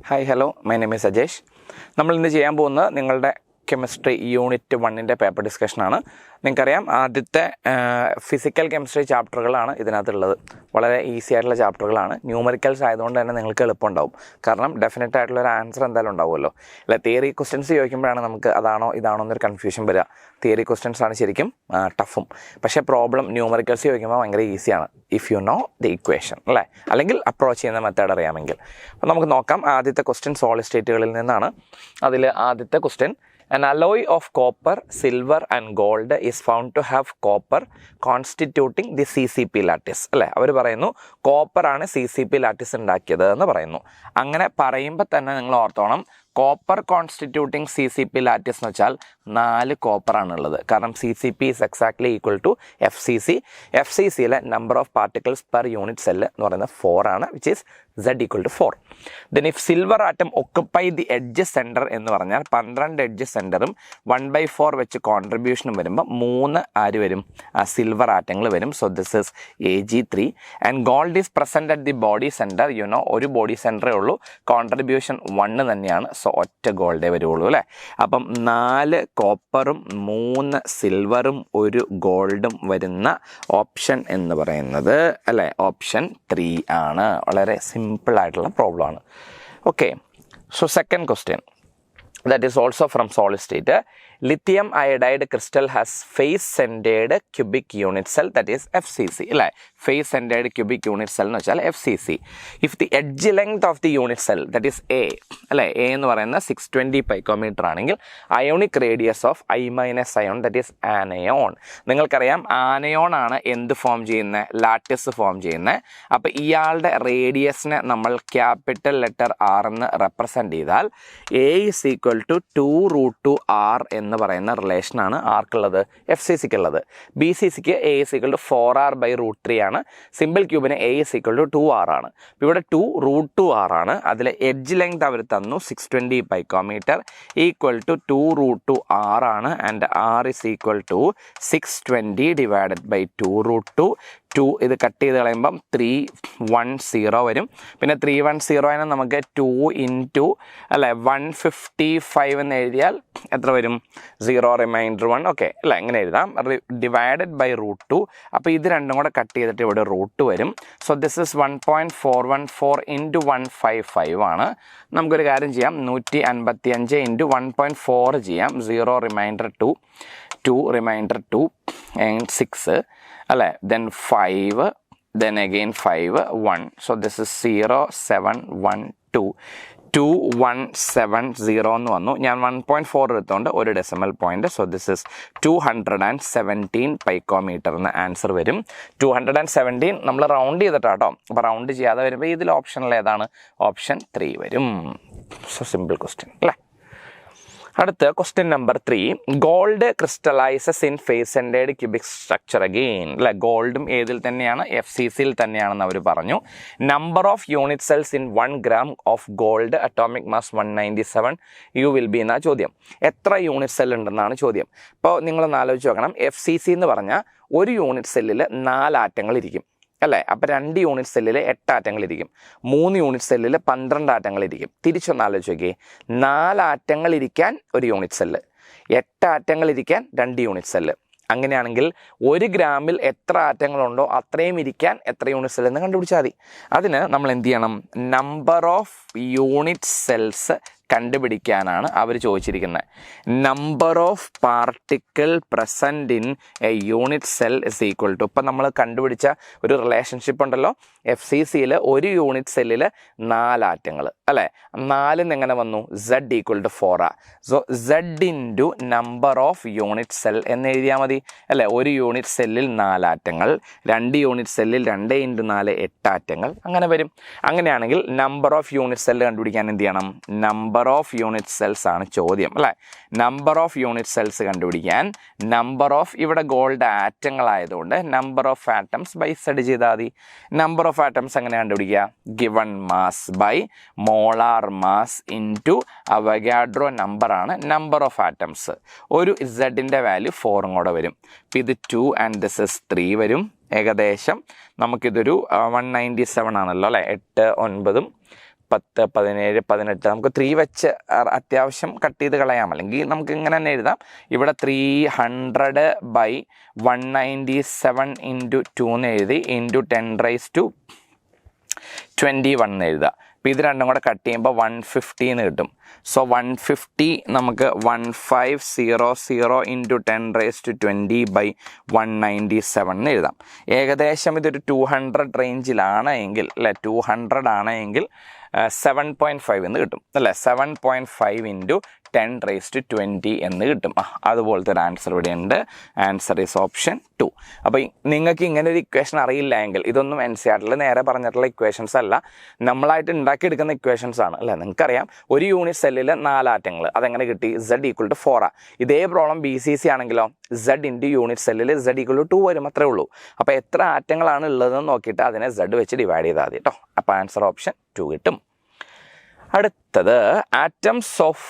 Hi hello my name is Ajesh. നമ്മൾ ഇന്ന് ചെയ്യാൻ പോകുന്നത് നിങ്ങളുടെ കെമിസ്ട്രി യൂണിറ്റ് 1 പേപ്പർ ഡിസ്കഷനാണ്. നിങ്ങൾക്കറിയാം ആദ്യത്തെ ഫിസിക്കൽ കെമിസ്ട്രി ചാപ്റ്ററുകളാണ് ഇതിനകത്തുള്ളത്. വളരെ ഈസി ആയിട്ടുള്ള ചാപ്റ്ററുകളാണ്. ന്യൂമറിക്കൽസ് ആയതുകൊണ്ട് തന്നെ നിങ്ങൾക്ക് എളുപ്പമുണ്ടാവും. കാരണം ഡെഫിനറ്റ് ആയിട്ടുള്ളൊരു ആൻസർ എന്തായാലും ഉണ്ടാവുമല്ലോ. അല്ല, തിയറി ക്വസ്റ്റ്യൻസ് ചോദിക്കുമ്പോഴാണ് നമുക്ക് അതാണോ ഇതാണോ എന്നൊരു കൺഫ്യൂഷൻ വരിക. തിയറി ക്വസ്റ്റ്യൻസ് ആണ് ശരിക്കും ടഫും. പക്ഷേ പ്രോബ്ലം ന്യൂമറിക്കൽസ് ചോദിക്കുമ്പോൾ ഭയങ്കര ഈസിയാണ് if you know the equation, അല്ലേ? അല്ലെങ്കിൽ അപ്രോച്ച് ചെയ്യുന്ന മെത്തേഡ് അറിയാമെങ്കിൽ. അപ്പോൾ നമുക്ക് നോക്കാം. ആദ്യത്തെ ക്വസ്റ്റ്യൻ സോളിഡ് സ്റ്റേറ്റുകളിൽ നിന്നാണ്. അതിൽ ആദ്യത്തെ question, an alloy of copper, silver and gold is found to have copper constituting the CCP lattice. അല്ലേ, അവർ പറയുന്നു കോപ്പറാണ് CCP ലാറ്റിസ് ഉണ്ടാക്കിയത് എന്ന് പറയുന്നു. അങ്ങനെ പറയുമ്പോൾ തന്നെ നിങ്ങൾ ഓർത്തോണം, കോപ്പർ കോൺസ്റ്റിറ്റ്യൂട്ടിങ് CCP ലാറ്റിസ് എന്ന് വെച്ചാൽ 4 കോപ്പറാണുള്ളത്. കാരണം CCP is exactly equal to FCC. FCCയിലെ number of particles per unit cell എന്ന് പറയുന്നത് 4 ആണ്, which is Z equal to 4. Then if silver atom occupy the edge center എന്ന് പറഞ്ഞാൽ 12 എഡ്ജ് സെൻറ്ററും 1/4 വെച്ച് കോൺട്രിബ്യൂഷനും വരുമ്പോൾ 3 ആര് വരും? സിൽവർ ആറ്റങ്ങൾ വരും. So this is Ag3. And gold is present at the body centre. ഒരു ബോഡി സെൻറ്ററേ ഉള്ളൂ, കോൺട്രിബ്യൂഷൻ 1 തന്നെയാണ്. സോ ഒറ്റ ഗോൾഡേ വരുള്ളൂ, അല്ലേ? അപ്പം 4 കോപ്പറും 3 സിൽവറും 1 ഗോൾഡും വരുന്ന ഓപ്ഷൻ എന്ന് പറയുന്നത്, അല്ലേ, ഓപ്ഷൻ 3 ആണ്. വളരെ സിമ്പിൾ ആയിട്ടുള്ള പ്രോബ്ലം ആണ്. Okay, so second question, that is also from solid state. Lithium iodide crystal has face centered cubic unit cell, that is FCC. അല്ലേ, face centered cubic unit cell എന്ന് വെച്ചാൽ FCC. If the edge length of the unit cell, that is A, അല്ലേ, A എന്ന് പറയുന്ന 620 picometer ആണെങ്കിൽ ionic radius of I minus ion, that is anion. നിങ്ങൾക്കറിയാം anion ആണ് എന്ത് ഫോം ചെയ്യുന്നത്? ലാറ്റിസ് ഫോം ചെയ്യുന്നത്. അപ്പോൾ ഇയാളുടെ റേഡിയസിനെ നമ്മൾ ക്യാപിറ്റൽ ലെറ്റർ R എന്ന് റെപ്രസെൻ്റ് ചെയ്താൽ A is equal to 2√2R എന്ന് പറയുന്ന റിലേഷനാണ് ആർക്കുള്ളത്? FCCക്കുള്ളത്. BCCക്ക് A is equal to 4R/√3 ആണ്. സിമ്പിൾ ക്യൂബിന് A is equal to 2R ആണ്. ഇവിടെ 2√2R ആണ്. അതിൽ എഡ്ജ് ലെങ്ത് അവർ തന്നു 620 picometer ഈക്വൽ ടു 2√2R ആണ്. And R is equal to 620 divided by 2√2. 2 ഇത് കട്ട് ചെയ്ത് കളയുമ്പം 310 വരും. പിന്നെ 310 നമുക്ക് 2 ഇൻറ്റു, അല്ലേ, 155 എന്ന് എഴുതിയാൽ എത്ര വരും? 0 റിമൈൻഡർ 1. ഓക്കെ, അല്ല, എങ്ങനെ എഴുതാം? Divided by √2. അപ്പോൾ ഇത് രണ്ടും കൂടെ കട്ട് ചെയ്തിട്ട് ഇവിടെ √2 വരും. സോ ദിസ് ഇസ് 1.414 ഇൻറ്റു 155 ആണ്. നമുക്കൊരു കാര്യം ചെയ്യാം, 155 ഇൻറ്റു 1.4 ചെയ്യാം. 0 റിമൈൻഡർ 2, 2 റിമൈൻഡർ 2 and 6, അല്ലേ, then 5, then again 5, 1. So this is 0, 7, 1, 2. 2170 എന്ന് വന്നു. ഞാൻ 1.4 എടുത്തുകൊണ്ട് ഒരു decimal point. So this is 217 picometer എന്ന ആൻസർ വരും. 217 നമ്മൾ റൗണ്ട് ചെയ്തിട്ടാട്ടോ. അപ്പോൾ റൗണ്ട് ചെയ്യാതെ വരുമ്പോൾ ഇതിൽ ഓപ്ഷനിൽ ഏതാണ്? ഓപ്ഷൻ 3 വരും. സോ സിമ്പിൾ ക്വസ്റ്റ്യൻ, അല്ലേ? അടുത്ത question number 3, gold crystallises in face centred cubic structure again. അല്ലെ, ഗോൾഡും ഏതിൽ തന്നെയാണ്? FCCയിൽ തന്നെയാണെന്ന് അവർ പറഞ്ഞു. Number of unit cells in 1 gram of gold, atomic mass 197 U will be എന്നാ ചോദ്യം. എത്ര യൂണിറ്റ് സെൽ ഉണ്ടെന്നാണ് ചോദ്യം. ഇപ്പോൾ നിങ്ങളൊന്ന് ആലോചിച്ച് നോക്കണം. FCC എന്ന് പറഞ്ഞാൽ ഒരു യൂണിറ്റ് സെല്ലിൽ 4 ആറ്റങ്ങൾ ഇരിക്കും, അല്ലേ? അപ്പോൾ 2 യൂണിറ്റ് സെല്ലിൽ 8 ആറ്റങ്ങളിരിക്കും. 3 യൂണിറ്റ് സെല്ലിൽ 12 ആറ്റങ്ങളിരിക്കും. തിരിച്ചൊന്ന് ആലോചിച്ച് നോക്കിയേ. 4 ആറ്റങ്ങളിരിക്കാൻ ഒരു യൂണിറ്റ് സെല്ല്, 8 ആറ്റങ്ങളിരിക്കാൻ 2 യൂണിറ്റ് സെല്ല്. അങ്ങനെയാണെങ്കിൽ 1 ഗ്രാമിൽ എത്ര ആറ്റങ്ങളുണ്ടോ അത്രയും ഇരിക്കാൻ എത്ര യൂണിറ്റ് സെൽ എന്ന് കണ്ടുപിടിച്ചാൽ മതി. അതിന് നമ്മൾ എന്ത് ചെയ്യണം? നമ്പർ ഓഫ് യൂണിറ്റ് സെൽസ് കണ്ടുപിടിക്കാനാണ് അവർ ചോദിച്ചിരിക്കുന്നത്. Number of particle present in a unit cell is equal to, ഇപ്പം നമ്മൾ കണ്ടുപിടിച്ച ഒരു റിലേഷൻഷിപ്പ് ഉണ്ടല്ലോ, FCCയിൽ ഒരു യൂണിറ്റ് സെല്ലിൽ 4 ആറ്റങ്ങൾ, അല്ലേ? 4 എങ്ങനെ വന്നു? Z equal to 4. So Z into number of unit cell എന്ന് എഴുതിയാൽ മതി, അല്ലേ? ഒരു യൂണിറ്റ് സെല്ലിൽ 4 ആറ്റങ്ങൾ, 2 യൂണിറ്റ് സെല്ലിൽ 2 ഇൻറ്റു 4 8 ആറ്റങ്ങൾ, അങ്ങനെ വരും. അങ്ങനെയാണെങ്കിൽ നമ്പർ ഓഫ് യൂണിറ്റ് സെല്ല് കണ്ടുപിടിക്കാൻ എന്ത് ചെയ്യണം? നമ്പർ ഓഫ് യൂണിറ്റ് സെൽസ് ആണ് ചോദ്യം, അല്ലേ? നമ്പർ ഓഫ് യൂണിറ്റ് സെൽസ് കണ്ടുപിടിക്കാൻ നമ്പർ ഓഫ്, ഇവിടെ ഗോൾഡ് ആറ്റങ്ങളായതുകൊണ്ട് number of atoms by Z ചെയ്താൽ മതി. നമ്പർ ഓഫ് ആറ്റംസ് എങ്ങനെ കണ്ടുപിടിക്കുക? Given mass by molar mass into Avogadro നമ്പറാണ് നമ്പർ ഓഫ് ആറ്റംസ്. ഒരു Z-ൻ്റെ വാല്യൂ 4 കൂടെ വരും. അപ്പോൾ ഇത് 2 ആൻഡ് ദിസ് ഇസ് 3 വരും. ഏകദേശം നമുക്കിതൊരു 197 ആണല്ലോ, അല്ലേ? 8, 9 10, 17, 18 നമുക്ക് 3 വെച്ച് അത്യാവശ്യം കട്ട് ചെയ്ത് കളയാം, അല്ലെങ്കിൽ നമുക്ക് ഇങ്ങനെ തന്നെ എഴുതാം. ഇവിടെ 300/197 × 2 എന്ന് എഴുതി × 10⁻21 എന്ന് എഴുതുക. അപ്പോൾ ഇത് രണ്ടും കൂടെ കട്ട് ചെയ്യുമ്പോൾ 150 എന്ന് കിട്ടും. സോ 150 നമുക്ക് 1500 × 10⁻20/197 എന്ന് എഴുതാം. ഏകദേശം ഇതൊരു 200 റേഞ്ചിലാണ് എങ്കിൽ, അല്ലെ 200 ആണ് എങ്കിൽ 7.5 എന്ന് കിട്ടും, അല്ലേ 7.5 × 10⁻20 എന്ന് കിട്ടും. അതുപോലത്തെ ഒരു ആൻസർ ഇവിടെ ഉണ്ട്. Answer is option 2. അപ്പോൾ നിങ്ങൾക്ക് ഇങ്ങനെ ഒരു ഇക്വേഷൻ അറിയില്ല എങ്കിൽ, ഇതൊന്നും NCERT നേരെ പറഞ്ഞിട്ടുള്ള ഇക്വേഷൻസ് അല്ല, നമ്മളായിട്ട് ഉണ്ടാക്കിയെടുക്കുന്ന ഇക്വേഷൻസ് ആണ്, അല്ലേ. നിങ്ങൾക്കറിയാം ഒരു യൂണിറ്റ് സെല്ലിൽ 4 ആറ്റങ്ങൾ, അതെങ്ങനെ കിട്ടി? Z = 4. ഇതേ പ്രോബ്ലം BCC ആണെങ്കിലോ Z × യൂണിറ്റ് സെല്ലിൽ Z = 2 വരും, അത്രേ ഉള്ളൂ. അപ്പോൾ എത്ര ആറ്റങ്ങളാണ് ഉള്ളതെന്ന് നോക്കിയിട്ട് അതിനെ Z വെച്ച് ഡിവൈഡ് ചെയ്താൽ മതി കേട്ടോ. അപ്പോൾ ആൻസർ ഓപ്ഷൻ 2 കിട്ടും. അടുത്തത് atoms of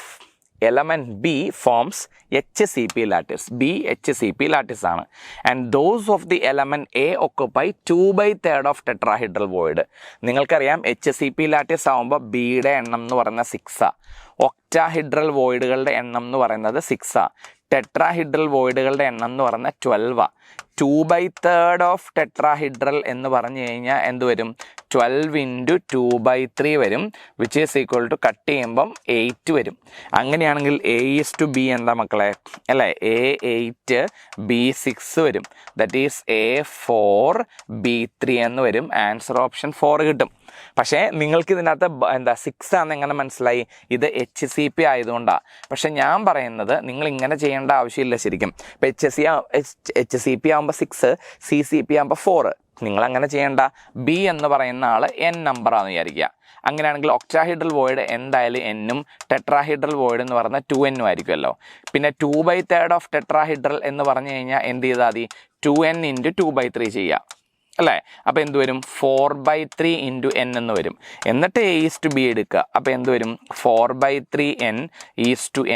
element B forms HCP lattice. B HCP lattice ആണ്. And those of the element A occupy 2/3 of tetrahedral void. നിങ്ങൾക്കറിയാം HCP lattice ആകുമ്പോൾ ബിയുടെ എണ്ണം എന്ന് പറയുന്നത് 6. ഒക്ടാഹിഡ്രൽ വോയിഡുകളുടെ എണ്ണം എന്ന് പറയുന്നത് 6. ടെട്രാഹിഡ്രൽ വോയിഡുകളുടെ എണ്ണം എന്ന് പറയുന്നത് 12. 2/3 ഓഫ് ടെട്രാഹിഡ്രൽ എന്ന് പറഞ്ഞു കഴിഞ്ഞാൽ എന്ത് വരും? 12 × 2/3 വരും, which is equal to cut ചെയ്യുമ്പം 8 വരും. അങ്ങനെയാണെങ്കിൽ A:B എന്താ മക്കളെ? അല്ലേ, A8 B6 വരും. ദറ്റ് ഈസ് A4 B3 എന്ന് വരും. ആൻസർ ഓപ്ഷൻ 4 കിട്ടും. പക്ഷേ നിങ്ങൾക്ക് ഇതിനകത്ത് 6 ആണെന്ന് എങ്ങനെ മനസ്സിലായി? ഇത് HCP ആയതുകൊണ്ടാണ്. പക്ഷെ ഞാൻ പറയുന്നത് നിങ്ങൾ ഇങ്ങനെ ചെയ്യേണ്ട ആവശ്യമില്ല ശരിക്കും. ഇപ്പം HCP ആകുമ്പോൾ 6, CCP ആകുമ്പോൾ 4. നിങ്ങളങ്ങനെ ചെയ്യേണ്ട. ബി എന്ന് പറയുന്ന ആൾ N നമ്പറാണെന്ന് വിചാരിക്കുക. അങ്ങനെയാണെങ്കിൽ ഒക്ടാഹിഡ്രൽ വോയിഡ് എന്തായാലും N-ഉം ടെട്രാഹിഡ്രൽ വോയിഡ് എന്ന് പറഞ്ഞാൽ 2N ആയിരിക്കുമല്ലോ. പിന്നെ 2/3 ഓഫ് ടെട്രാഹിഡ്രൽ എന്ന് പറഞ്ഞു കഴിഞ്ഞാൽ എന്ത് ചെയ്താൽ മതി? 2N × 2/3 ചെയ്യുക, അല്ലേ. അപ്പോൾ എന്ത് വരും? 4/3 × N എന്ന് വരും. എന്നിട്ട് A:B എടുക്കുക. അപ്പോൾ എന്ത് വരും? 4/3N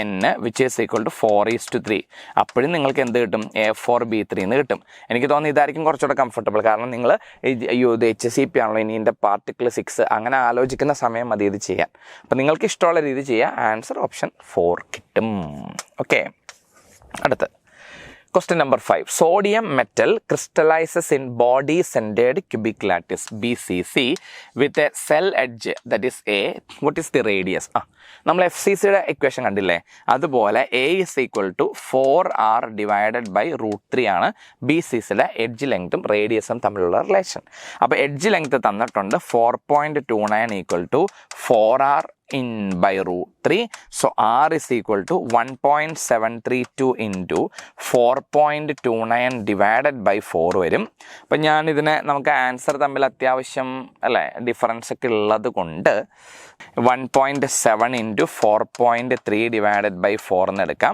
N which is equal to 4:3. അപ്പോഴും നിങ്ങൾക്ക് എന്ത് കിട്ടും? A4 B3 എന്ന് കിട്ടും. എനിക്ക് തോന്നുന്നു ഇതായിരിക്കും കുറച്ചുകൂടെ കംഫർട്ടബിൾ. കാരണം നിങ്ങൾ ഇത് HCP ആണല്ലോ, ഇനി ഇതിൻ്റെ പാർട്ടിക്കിൾ 6 അങ്ങനെ ആലോചിക്കുന്ന സമയം മതി ഇത് ചെയ്യാൻ. അപ്പോൾ നിങ്ങൾക്ക് ഇഷ്ടമുള്ള രീതി ചെയ്യുക. ആൻസർ ഓപ്ഷൻ 4 കിട്ടും. ഓക്കെ, അടുത്ത് question number 5. Sodium metal crystallizes in body centered cubic lattice BCC with a cell edge that is A. What is the radius? നമ്മൾ FCCയുടെ ഇക്വേഷൻ കണ്ടില്ലേ, അതുപോലെ A is equal to 4R divided by √3 ആണ് BCCയുടെ edge ലെങ്ത്തും റേഡിയസും തമ്മിലുള്ള relation. അപ്പോൾ edge length തന്നിട്ടുണ്ട് 4.29 equal to 4R by √3. So R is equal to 1.732 into 4.29 divided by 4 വരും. അപ്പം ഞാനിതിനെ നമുക്ക് ആൻസർ തമ്മിൽ അത്യാവശ്യം അല്ലേ ഡിഫറൻസ് ഒക്കെ ഉള്ളത് കൊണ്ട് 1.7 into 4.3 divided by 4 എന്ന് എടുക്കാം.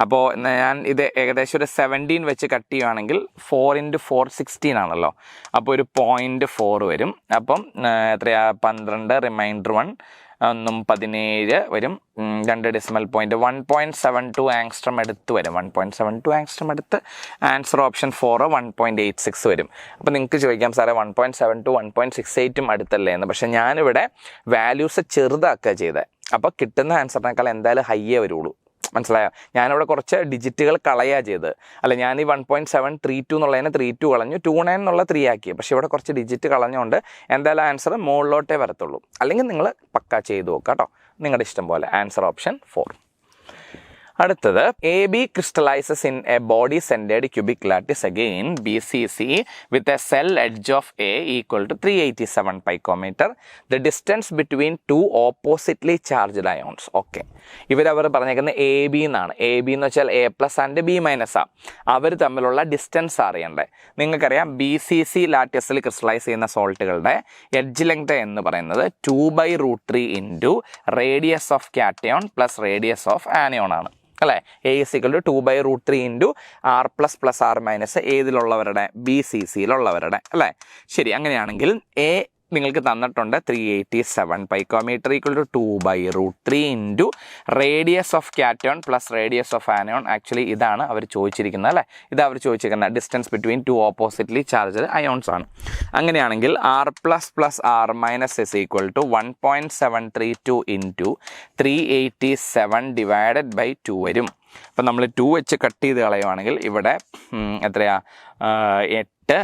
അപ്പോൾ ഞാൻ ഇത് ഏകദേശം ഒരു 17 വെച്ച് കട്ട് ചെയ്യുകയാണെങ്കിൽ 4 × 4 16 ആണല്ലോ. അപ്പോൾ ഒരു 0.4 വരും. അപ്പം എത്രയാ? 12 റിമൈൻഡർ 1 17 വരും. 2 ഡെസിമൽ പോയിന്റ് 1.72 ആങ്സ്ട്രം എടുത്ത് വരും. 1.72 ആങ്സ്ട്രം എടുത്ത് ആൻസർ ഓപ്ഷൻ 4 1.86 വരും. അപ്പോൾ നിങ്ങൾക്ക് ചോദിക്കാം സാറേ 1.72 1.68 അടുത്തല്ലേ എന്ന്. പക്ഷേ ഞാനിവിടെ വാല്യൂസ് ചെറുതാക്കുക ചെയ്തത്. അപ്പോൾ കിട്ടുന്ന ആൻസറിനേക്കാൾ എന്തായാലും ഹൈയേ വരുള്ളൂ. മനസ്സിലായോ? ഞാനിവിടെ കുറച്ച് ഡിജിറ്റുകൾ കളയുക ചെയ്ത്. അല്ല, ഞാൻ ഈ 1.732 എന്നുള്ളതിന് 32 കളഞ്ഞു, 29 എന്നുള്ള 3 ആക്കി. പക്ഷേ ഇവിടെ കുറച്ച് ഡിജിറ്റ് കളഞ്ഞുകൊണ്ട് എന്തായാലും ആൻസർ മുകളിലോട്ടേ വരത്തുള്ളൂ. അല്ലെങ്കിൽ നിങ്ങൾ പക്ക ചെയ്ത് നോക്കുക കേട്ടോ, നിങ്ങളുടെ ഇഷ്ടം പോലെ. Answer option 4. അടുത്തത് AB crystallizes in a body centered cubic lattice again BCC with a cell edge of A equal to 387 picometer. The distance between two oppositely charged ions. Okay, ഇവരവർ പറഞ്ഞേക്കുന്നത് AB എന്നാണ്. AB എന്ന് വെച്ചാൽ A+ and B- ആ. അവർ തമ്മിലുള്ള distance അറിയണ്ടേ. നിങ്ങൾക്കറിയാം BCC ലാറ്റിസിൽ crystallise ചെയ്യുന്ന സോൾട്ടുകളുടെ എഡ്ജ് ലെങ്ത് എന്ന് പറയുന്നത് 2/√3 into radius of cation plus radius of anion ആണ്, അല്ലേ. A is equal to 2/√3 into R++ R- ഏതിലുള്ളവരുടെ? BCCയിലുള്ളവരുടെ, അല്ലേ. ശരി, അങ്ങനെയാണെങ്കിൽ നിങ്ങൾക്ക് തന്നിട്ടുണ്ട് 387 picometre equal to 2/√3 into radius of cation plus radius of anion. Actually ഇതാണ് അവർ ചോദിച്ചിരിക്കുന്നത് അല്ലേ, ഇത് അവർ ചോദിച്ചിരിക്കുന്നത് distance between two oppositely charged ions ആണ്. അങ്ങനെയാണെങ്കിൽ R++R- is equal to 1.732 into 387 divided by 2 വരും. അപ്പം നമ്മൾ 2 വെച്ച് കട്ട് ചെയ്ത് കളയുവാണെങ്കിൽ ഇവിടെ എത്രയാ 8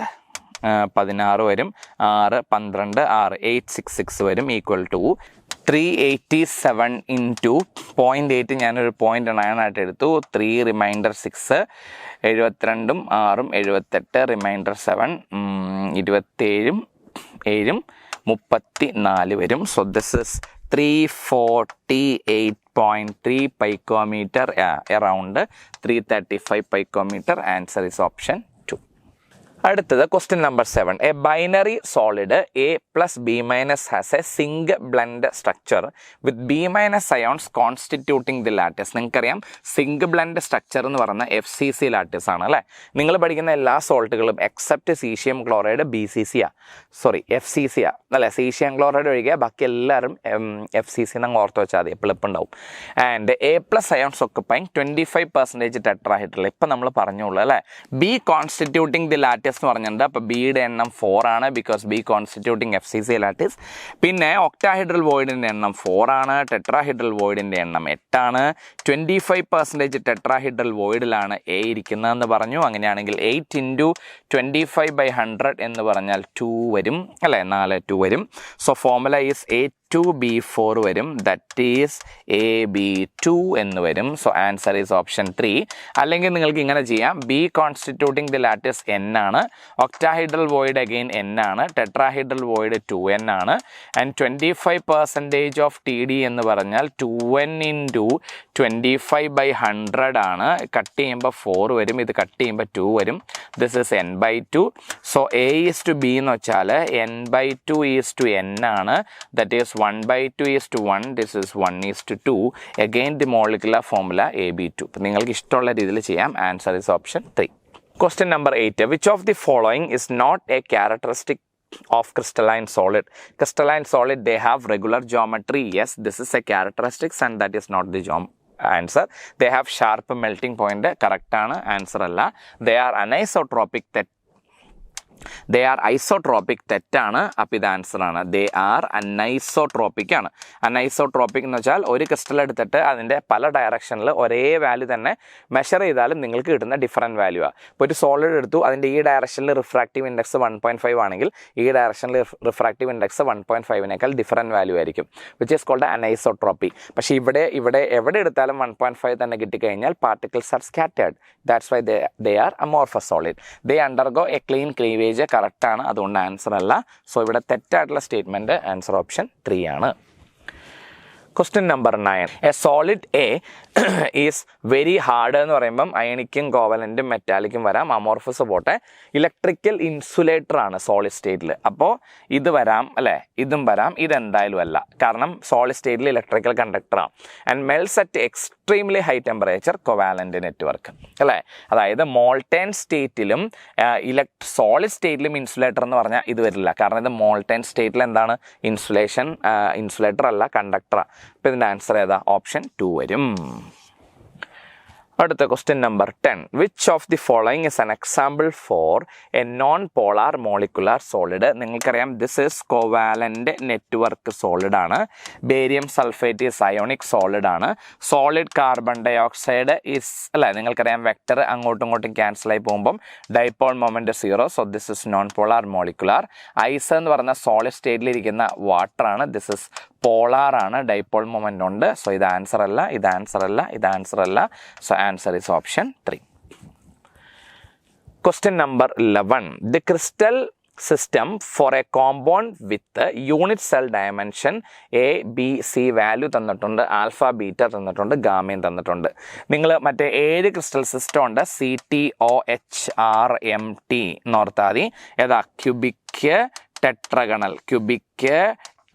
16 വരും, 6 12 6 866 വരും ഈക്വൽ ടു 387 ഇൻറ്റു 0.8 ഞാനൊരു 0.9 ആയിട്ട് എടുത്തു. 3 റിമൈൻഡർ 6 72 6 78 റിമൈൻഡർ 7 27 7 34 വരും. So this is 348.3 picometer, around 335 picometer. Answer is option 2. അടുത്തത് question number 7. A binary solid A+B- has a zinc blende structure with B- ions constituting the lattice. നിങ്ങൾക്കറിയാം zinc blende structure എന്ന് പറയുന്ന FCC lattice ആണ് അല്ലേ. നിങ്ങൾ പഠിക്കുന്ന എല്ലാ സോൾട്ടുകളും എക്സെപ്റ്റ് സീഷ്യം ക്ലോറൈഡ് FCC അല്ലേ, സീഷ്യം ക്ലോറൈഡ് ഒഴികെ ബാക്കി എല്ലാവരും FCC എന്നങ്ങ് ഓർത്ത് വെച്ചാൽ മതി, എളുപ്പമുണ്ടാവും. And A+ ions occupying 25% tetrahedral. ഇപ്പം നമ്മൾ പറഞ്ഞോളൂ അല്ലേ. ബി കോൺസ്റ്റിറ്റ്യൂട്ടിംഗ് ദി ലാറ്റിസ് എന്ന് പറഞ്ഞിട്ടുണ്ട്. അപ്പോൾ ബിയുടെ എണ്ണം 4 ആണ്, because B constituting FCC lattice. പിന്നെ ഒക്ടാഹൈഡ്രൽ വോയിഡിൻ്റെ എണ്ണം 4 ആണ്, ടെട്രാഹൈഡ്രൽ വോയിഡിൻ്റെ എണ്ണം 8 ആണ്. 25% ടെട്രാഹൈഡ്രൽ വോയിഡിലാണ് A ഇരിക്കുന്നതെന്ന് പറഞ്ഞു. അങ്ങനെയാണെങ്കിൽ 8 ഇൻറ്റു 25/100 എന്ന് പറഞ്ഞാൽ 2 വരും അല്ലേ, 2 വരും. സോ ഫോർമുല ഈസ് A2B4 വരും, ദറ്റ് ഈസ് AB2 എന്ന് വരും. So answer is option 3. അല്ലെങ്കിൽ നിങ്ങൾക്ക് ഇങ്ങനെ ചെയ്യാം, B constituting the lattice N ആണ്, ഒക്ടാഹൈഡ്രൽ വോയിഡ് അഗെയിൻ N ആണ്, ടെട്രാഹൈഡ്രൽ വോയിഡ് 2N ആണ്. ആൻഡ് 25% ഓഫ് TD എന്ന് പറഞ്ഞാൽ 2N ഇൻറ്റു 25/100 ആണ്. കട്ട് ചെയ്യുമ്പോൾ 4 വരും, ഇത് കട്ട് ചെയ്യുമ്പോൾ 2 വരും. This is N/2. So A:B എന്ന് വെച്ചാൽ N/2 N ആണ്, that is 1/2 this is 1:2. again the molecular formula AB2. നിങ്ങൾക്ക് ഇഷ്ടമുള്ള രീതിയിൽ ചെയ്യാം. Answer is option 3. Question number 8. which of the following is not a characteristic of crystalline solid? Crystalline solid, they have regular geometry. Yes, this is a characteristics and that is not the answer. They have sharp melting point. correct ആണ്, answer അല്ല. they are anisotropic. They are isotropic, തെറ്റാണ്. അപ്പോൾ ഇത് answer ആണ്. They are anisotropic ആണ്. Anisotropic എന്ന് വെച്ചാൽ ഒരു ക്രിസ്റ്റൽ എടുത്തിട്ട് അതിൻ്റെ പല ഡയറക്ഷനിൽ ഒരേ വാല്യൂ തന്നെ മെഷർ ചെയ്താലും നിങ്ങൾക്ക് കിട്ടുന്ന ഡിഫറൻറ്റ് വാല്യൂ ആണ്. ഇപ്പോൾ ഒരു സോളിഡ് എടുത്തു, അതിൻ്റെ ഈ ഡയറക്ഷനിൽ റിഫ്രാക്റ്റീവ് ഇൻഡെക്സ് 1.5 ആണെങ്കിൽ ഈ ഡയറക്ഷനിൽ റിഫ്രാക്റ്റീവ് ഇൻഡെക്സ് 1.5നേക്കാൾ ഡിഫറൻറ്റ് വാല്യൂ ആയിരിക്കും, വിച്ച് ഈസ് കോൾഡ് അനൈസോട്രോപ്പി. പക്ഷേ ഇവിടെ എവിടെ എടുത്താലും 1.5 തന്നെ കിട്ടിക്കഴിഞ്ഞാൽ particles R scattered. That's why they are amorphous solid. They undergo A clean cleavage. കറക്റ്റാണ്, അതുകൊണ്ട് ആൻസർ അല്ല. സോ ഇവിടെ തെറ്റായിട്ടുള്ള സ്റ്റേറ്റ്മെൻറ്റ് ആൻസർ ഓപ്ഷൻ 3 ആണ്. Question number 9. A solid A is very hard എന്ന് പറയുമ്പം അയണിക്കും കോവലൻറ്റും മെറ്റാലിക്കും വരാം, അമോർഫസ് പോട്ടെ. ഇലക്ട്രിക്കൽ ഇൻസുലേറ്റർ ആണ് സോളിഡ് സ്റ്റേറ്റിൽ. അപ്പോൾ ഇത് വരാം അല്ലേ, ഇതും വരാം. ഇതെന്തായാലും അല്ല, കാരണം സോളിഡ് സ്റ്റേറ്റിൽ ഇലക്ട്രിക്കൽ കണ്ടക്ടറാണ്. And melts at extremely high temperature covalent network അല്ലേ. അതായത് മോൾട്ടേൺ സ്റ്റേറ്റിലും സോളിഡ് സ്റ്റേറ്റിലും ഇൻസുലേറ്റർ എന്ന് പറഞ്ഞാൽ ഇത് വരില്ല, കാരണം ഇത് മോൾട്ടേൺ സ്റ്റേറ്റിൽ എന്താണ്, ഇൻസുലേറ്റർ അല്ല, കണ്ടക്ടറാണ്. അപ്പോൾ ഇതിൻ്റെ ആൻസർ ഏതാ, ഓപ്ഷൻ 2 വരും. അടുത്ത question number 10. Which of the following is an example for a non polar molecular solid? നിങ്ങൾക്കറിയാം this is covalent network solid ആണ്. Barium sulphate is ionic solid ആണ്. Solid carbon dioxide is അല്ലേ, നിങ്ങൾക്കറിയാം vector അങ്ങോട്ടും ഇങ്ങോട്ടും ക്യാൻസലായി പോകുമ്പം dipole moment 0. So this is non polar molecular. Ice എന്ന് പറഞ്ഞ സോളിഡ് സ്റ്റേറ്റിലിരിക്കുന്ന വാട്ടർ ആണ്. ദിസ് ഇസ് പോളാർ ആണ്, ഡൈപോൾ മൊമെൻ്റ് ഉണ്ട്. സോ ഇത് ആൻസർ അല്ല, ഇത് ആൻസർ അല്ല, ഇത് ആൻസർ അല്ല. So answer is option 3. Question number 11. The crystal system for a compound with unit cell dimension A, B, C value തന്നിട്ടുണ്ട്, ആൽഫ ബീറ്റ തന്നിട്ടുണ്ട്, ഗാമയും തന്നിട്ടുണ്ട്. നിങ്ങൾ മറ്റേ 7 ക്രിസ്റ്റൽ സിസ്റ്റം ഉണ്ട്, CTOHRMT എന്നോർത്താൽ മതി. ഏതാ, ക്യൂബിക്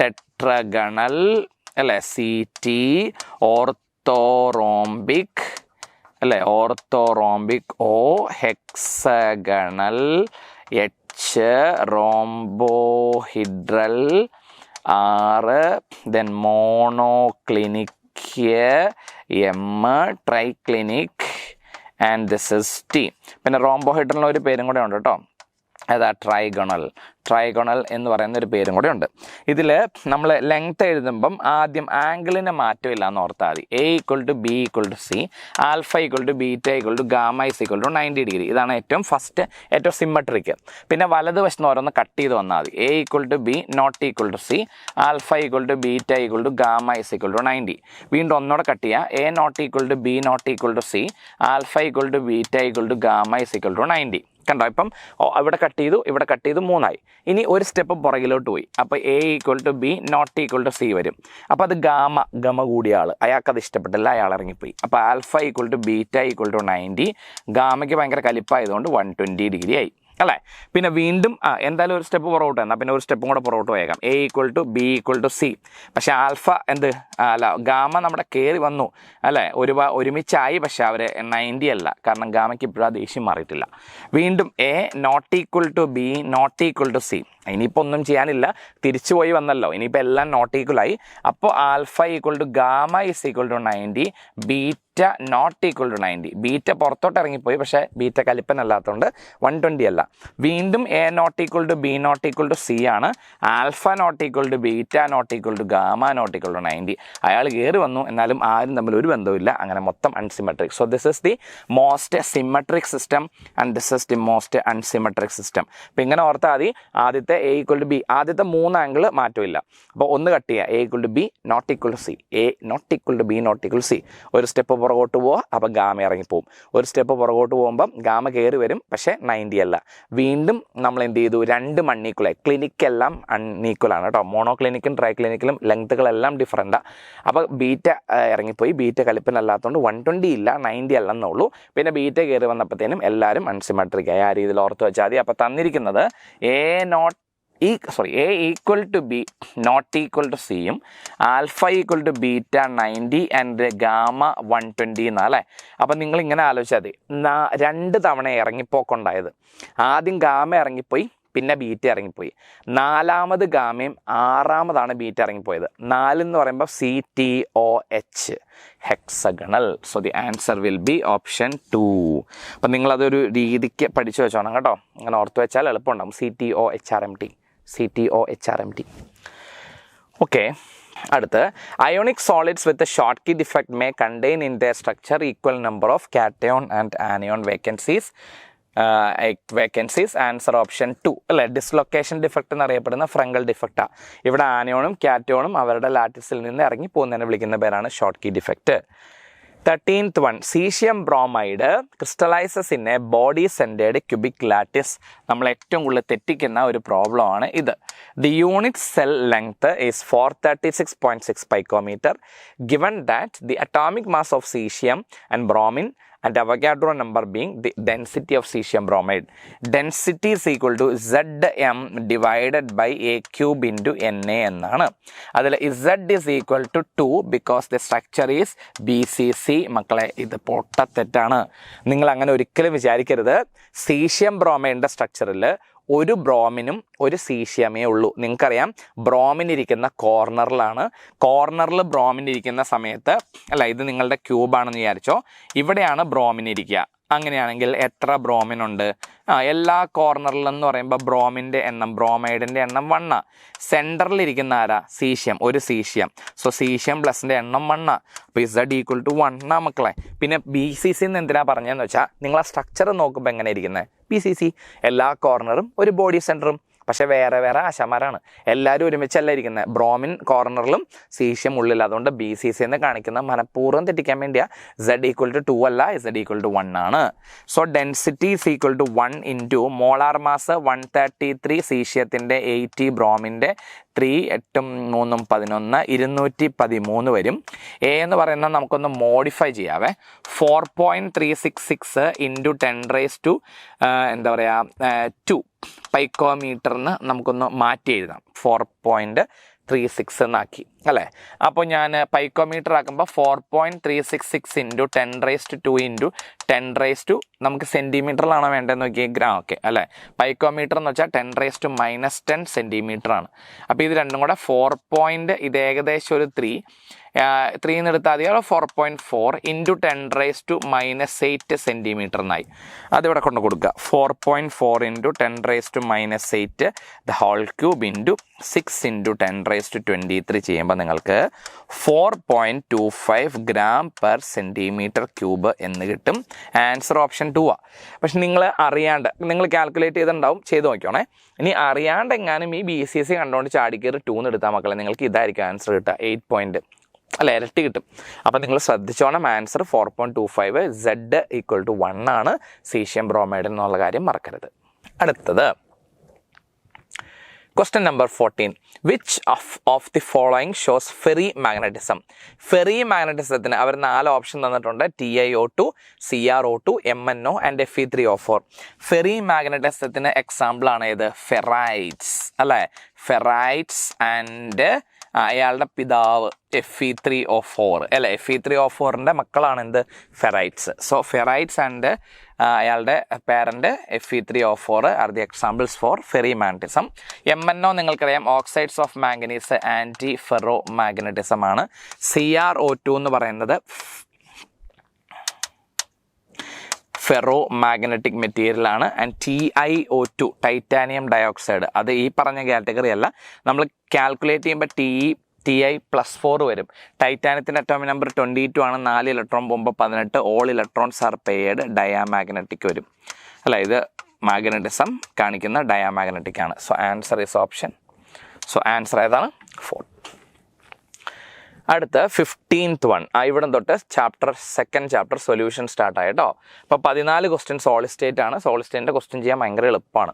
ടെട്രഗണൽ അല്ലേ, CT, ഓർത്തോറോംബിക് അല്ലേ, orthorhombic, O, hexagonal, H rhombohedral, R then monoclinic, M triclinic, and this is T. പിന്നെ റോംബോഹെഡ്രലിന് ഒരു പേരും കൂടെ ഉണ്ട് കേട്ടോ, അതാ ട്രൈഗണൽ എന്ന് പറയുന്ന ഒരു പേരും കൂടെ ഉണ്ട്. ഇതിൽ നമ്മൾ ലെങ്ത് എഴുതുമ്പം ആദ്യം ആംഗിളിന് മാറ്റമില്ല എന്ന് ഓർത്താൽ മതി. A = B = C, alpha = beta = gamma = 90 degree. ഇതാണ് ഏറ്റവും ഫസ്റ്റ്, ഏറ്റവും സിമ്മട്രിക്ക്. പിന്നെ വലതുവശത്ത് ഓരോന്ന് കട്ട് ചെയ്ത് വന്നാൽ മതി. A = B ≠ C, alpha = beta = gamma = 90. വീണ്ടും ഒന്നോടെ കട്ട് ചെയ്യുക. A ≠ B ≠ C, alpha = beta = gamma = 90. കണ്ടോ? ഇപ്പം ഇവിടെ കട്ട് ചെയ്തു, ഇവിടെ കട്ട് ചെയ്തു, 3 ആയി. ഇനി ഒരു സ്റ്റെപ്പ് പുറകിലോട്ട് പോയി. അപ്പോൾ A = B ≠ C വരും. അപ്പോൾ അത് ഗമ കൂടിയ ആൾ, അയാൾക്കത് ഇഷ്ടപ്പെട്ടില്ല, അയാൾ ഇറങ്ങിപ്പോയി. അപ്പോൾ ആൽഫ = ബീറ്റ = 90, ഗാമയ്ക്ക് ഭയങ്കര കലിപ്പായതുകൊണ്ട് 120 ഡിഗ്രി ആയി അല്ലേ. പിന്നെ വീണ്ടും എന്തായാലും ഒരു സ്റ്റെപ്പ് പുറകോട്ട് എന്നാൽ പിന്നെ ഒരു സ്റ്റെപ്പും കൂടെ പുറകോട്ട് പോയേക്കാം. A = B = C. പക്ഷേ ആൽഫ ഗാമ നമ്മുടെ കയറി വന്നു അല്ലേ, ഒരുമിച്ചായി. പക്ഷെ അവർ 90 അല്ല, കാരണം ഗാമയ്ക്ക് ഇപ്പോഴും ആ ദേഷ്യം മാറിയിട്ടില്ല. വീണ്ടും A ≠ B ≠ C. ഇനിയിപ്പോൾ ഒന്നും ചെയ്യാനില്ല, തിരിച്ചു പോയി വന്നല്ലോ, ഇനിയിപ്പോൾ എല്ലാം നോട്ട് ഈക്വലായി. അപ്പോൾ ആൽഫ = ഗാമ = 90, ബീറ്റ ≠ 90. ബീറ്റ പുറത്തോട്ട് ഇറങ്ങിപ്പോയി, പക്ഷേ ബീറ്റ കലിപ്പനല്ലാത്തതുകൊണ്ട് 120 അല്ല. വീണ്ടും A ≠ B ≠ C ആണ്. Alpha ≠ beta ≠ gamma ≠ 90. അയാൾ കയറി വന്നു, എന്നാലും ആരും തമ്മിൽ ഒരു ബന്ധവുമില്ല. അങ്ങനെ മൊത്തം unsymmetric. So this is the most symmetric system and this is the most unsymmetric system. അപ്പോൾ ഇങ്ങനെ ഓർത്താൽ മതി. ആദ്യത്തെ A = B, ആദ്യത്തെ 3 ആംഗിൾ മാറ്റമില്ല. അപ്പോൾ ഒന്ന് കട്ട് ചെയ്യുക. A = B ≠ C, A ≠ B ≠ C. ഒരു സ്റ്റെപ്പ് പുറകോട്ട് പോവുക, അപ്പോൾ ഗാമ ഇറങ്ങിപ്പോവും. ഒരു സ്റ്റെപ്പ് പുറകോട്ട് പോകുമ്പം ഗാമ കയറി വരും, പക്ഷേ 90 അല്ല. വീണ്ടും നമ്മൾ എന്ത് ചെയ്തു? 2 അൺഈക്വലായി. ക്ലിനിക്കെല്ലാം അൺഈക്വലാണ് കേട്ടോ. മോണോക്ലിനിക്കും ട്രൈക്ലിനിക്കിലും ലെങ്ത്തുകളെല്ലാം ഡിഫറൻറ്റാണ്. അപ്പോൾ ബീറ്റ ഇറങ്ങിപ്പോയി. ബീറ്റ കലിപ്പനല്ലാത്തതുകൊണ്ട് 120 ഇല്ല, 90 അല്ലെന്നുള്ളൂ. പിന്നെ ബീറ്റ കയറി വന്നപ്പോഴത്തേനും എല്ലാവരും അൺസിമെട്രിക്കായി. ആ രീതിയിൽ ഓർത്ത് വെച്ചാൽ മതി. അപ്പോൾ തന്നിരിക്കുന്നത് A = B ≠ C യും ആൽഫ = ബീറ്റ 90 ആൻഡ് ഗാമ 120 എന്നല്ലേ. അപ്പം നിങ്ങളിങ്ങനെ ആലോചിച്ചാൽ മതി. 2 തവണ ഇറങ്ങിപ്പോക്കുണ്ടായത്. ആദ്യം ഗാമ ഇറങ്ങിപ്പോയി, പിന്നെ ബീറ്റ ഇറങ്ങിപ്പോയി. 4ാമത് ഗാമയും 6ാമതാണ് ബീറ്റ ഇറങ്ങിപ്പോയത്. 4 എന്ന് പറയുമ്പോൾ CTOH hexagonal. So the answer will be option 2. അപ്പം നിങ്ങളതൊരു രീതിക്ക് പഠിച്ചു വെച്ചോണം കേട്ടോ. അങ്ങനെ ഓർത്ത് വെച്ചാൽ എളുപ്പമുണ്ടാകും. CTOHRMT. ഓക്കെ, അടുത്ത് ionic solids with Schottky defect may contain in the structure equal number of cation and anion vacancies. Answer option 2 അല്ലേ. ഡിസ്ലൊക്കേഷൻ ഡിഫക്റ്റ് എന്നറിയപ്പെടുന്ന ഫ്രങ്കൽ ഡിഫക്റ്റാണ്. ഇവിടെ ആനിയോണും കാറ്റയോണും അവരുടെ ലാറ്റിസിൽ നിന്ന് ഇറങ്ങി പോകുന്നതിനെ വിളിക്കുന്ന പേരാണ് ഷോർട്ട്കി defect. 13th one, cesium bromide crystallizes in a body centered cubic lattice. നമ്മൾ ഏറ്റവും കൂടുതൽ തെറ്റിക്കുന്ന ഒരു പ്രോബ്ലം ആണ് ഇത്. The unit cell length is 436.6 picometer. Given that the atomic mass of cesium and bromine and Avogadro number being the density of cesium bromide. Density is equal to Zm divided by A cube into Na എന്നാണ്. അതിൽ Z is equal to 2 because the structure is BCC. മക്കളെ, ഇത് പൊട്ടത്തെറ്റാണ്. നിങ്ങൾ അങ്ങനെ ഒരിക്കലും വിചാരിക്കരുത്. Caesium ബ്രോമൈഡിൻ്റെ സ്ട്രക്ചറിൽ ഒരു ബ്രോമിനും ഒരു സീഷ്യമേ ഉള്ളൂ. നിങ്ങൾക്കറിയാം, ബ്രോമിൻ ഇരിക്കുന്ന കോർണറിലാണ്. കോർണറിൽ ബ്രോമിൻ ഇരിക്കുന്ന സമയത്ത് അല്ല, ഇത് നിങ്ങളുടെ ക്യൂബാണെന്ന് വിചാരിച്ചോ, ഇവിടെയാണ് ബ്രോമിൻ ഇരിക്കുക. അങ്ങനെയാണെങ്കിൽ എത്ര ബ്രോമിൻ ഉണ്ട്? എല്ലാ കോർണറിലെന്ന് പറയുമ്പോൾ ബ്രോമിൻ്റെ എണ്ണം, ബ്രോമൈഡിൻ്റെ എണ്ണം 1. സെൻറ്ററിലിരിക്കുന്ന ആരാ? സീഷ്യം, ഒരു സീഷ്യം. സോ സീഷ്യം പ്ലസിൻ്റെ എണ്ണം 1. അപ്പോൾ Z = 1 മക്കളെ. പിന്നെ BCC എന്ന് എന്തിനാ പറഞ്ഞതെന്ന് വെച്ചാൽ, നിങ്ങൾ ആ സ്ട്രക്ചർ നോക്കുമ്പോൾ എങ്ങനെ ഇരിക്കുന്നത്? BCC എല്ലാ കോർണറും ഒരു ബോഡി സെൻറ്ററും. പക്ഷേ വേറെ വേറെ ആശാമാരാണ്. എല്ലാവരും ഒരുമിച്ചല്ല ഇരിക്കുന്നത്. ബ്രോമിൻ കോർണറിലും സീഷ്യം ഉള്ളിൽ. അതുകൊണ്ട് BCC എന്ന് കാണിക്കുന്ന മനഃപൂർവ്വം തെറ്റിക്കാൻ വേണ്ടിയാണ്. Z = 2 അല്ല, Z = 1 ആണ്. So density is equal to 1 into molar mass 133 സീഷ്യത്തിൻ്റെ 80 ബ്രോമിൻ്റെ 3 8 3 11 213 വരും. A എന്ന് പറയുന്നത് നമുക്കൊന്ന് മോഡിഫൈ ചെയ്യാവേ. 4.366 into 10⁻² എന്താ പറയുക 2 പൈക്കോമീറ്ററിന് നമുക്കൊന്ന് മാറ്റി എഴുതാം. 4.36 എന്നാക്കി. അല്ലേ? അപ്പോൾ ഞാൻ പൈക്കോമീറ്റർ ആക്കുമ്പോൾ 4.366 ഇൻറ്റു 10⁻² ഇൻറ്റു 10⁻, നമുക്ക് സെൻറ്റിമീറ്ററിലാണോ വേണ്ടതെന്ന് നോക്കിയാൽ ഗ്രാം. ഓക്കെ അല്ലേ? പൈക്കോമീറ്റർ എന്ന് വെച്ചാൽ 10⁻⁻10 സെൻറ്റിമീറ്റർ ആണ്. അപ്പോൾ ഇത് രണ്ടും കൂടെ 4. ഇത് ഏകദേശം ഒരു 3 എന്ന് എടുത്താൽ മതി. 4.4 ഇൻറ്റു 10⁻⁻8 സെൻറ്റിമീറ്റർ എന്നായി. അതിവിടെ കൊണ്ട് കൊടുക്കുക. 4.4 into 10⁻⁻8 the whole cube into 6 into 10⁻23 ചെയ്യുമ്പോൾ നിങ്ങൾക്ക് 4.25 ഗ്രാം പെർ സെൻറ്റിമീറ്റർ ക്യൂബ് എന്ന് കിട്ടും. ആൻസർ ഓപ്ഷൻ 2 ആണ്. പക്ഷെ നിങ്ങൾ അറിയാണ്ട് നിങ്ങൾ കാൽക്കുലേറ്റ് ചെയ്തിട്ടുണ്ടാവും, ചെയ്ത് നോക്കിയോണേ. ഇനി അറിയാണ്ട് എങ്ങാനും ഈ BCSC കണ്ടുകൊണ്ട് ചാടിക്കയറി 2 എന്ന് എടുത്താൽ മക്കളെ നിങ്ങൾക്ക് ഇതായിരിക്കും ആൻസർ കിട്ടുക. 8 പോയിൻറ്റ് അല്ല, ഇരട്ടി കിട്ടും. അപ്പം നിങ്ങൾ ശ്രദ്ധിച്ചോണം. ആൻസർ 4.25. Z = 1 ആണ് സീഷ്യം ബ്രോമൈഡ് എന്നുള്ള കാര്യം മറക്കരുത്. അടുത്തത് question number 14. Which of the following shows ferrimagnetism? ഫെറി മാഗ്നറ്റിസത്തിന് അവർ 4 ഓപ്ഷൻ തന്നിട്ടുണ്ട്. TiO2, CrO2, MnO and Fe3O4. Ferry മാഗ്നറ്റിസത്തിന് എക്സാമ്പിളാണ് ഏത്? ഫെറൈറ്റ്സ് അല്ലേ? ഫെറൈറ്റ്സ് ആൻഡ് അയാളുടെ പിതാവ് Fe3O4 അല്ലേ? Fe3O4ൻ്റെ മക്കളാണ് എന്ത്? ഫെറൈറ്റ്സ്. സോ ഫെറൈറ്റ്സ് ആൻഡ് അയാളുടെ parent Fe3O4 are the examples for ferrimagnetism. MnO നിങ്ങൾക്കറിയാം, oxides of manganese antiferromagnetism ആണ്. CrO2 എന്ന് പറയുന്നത് ഫെറോ മാഗ്നറ്റിക് മെറ്റീരിയൽ ആണ്. ആൻഡ് TiO2 ടൈറ്റാനിയം ഡയോക്സൈഡ്, അത് ഈ പറഞ്ഞ കാറ്റഗറി അല്ല. നമ്മൾ കാൽക്കുലേറ്റ് ചെയ്യുമ്പോൾ Ti+4 വരും. ടൈറ്റാനിയത്തിൻ്റെ അറ്റോമിക് നമ്പർ 22 ആണ്. 4 ഇലക്ട്രോൺ പോകുമ്പോൾ 18. All electrons are paired. Diamagnetic വരും അല്ല? ഇത് മാഗ്നറ്റിസം കാണിക്കുന്ന ഡയാമാഗ്നറ്റിക് ആണ്. So answer is option. So answer ഏതാണ്? 4. അടുത്ത 15th വൺ. ഇവിടെ തൊട്ട് സെക്കൻഡ് ചാപ്റ്റർ സൊല്യൂഷൻ സ്റ്റാർട്ട് ആയിട്ടോ. അപ്പോൾ 14 ക്വസ്റ്റ്യൻ സോളിഡ് സ്റ്റേറ്റ് ആണ്. സോളിഡ് സ്റ്റേറ്റിൻ്റെ ക്വസ്റ്റ്യൻ ചെയ്യാൻ ഭയങ്കര എളുപ്പമാണ്.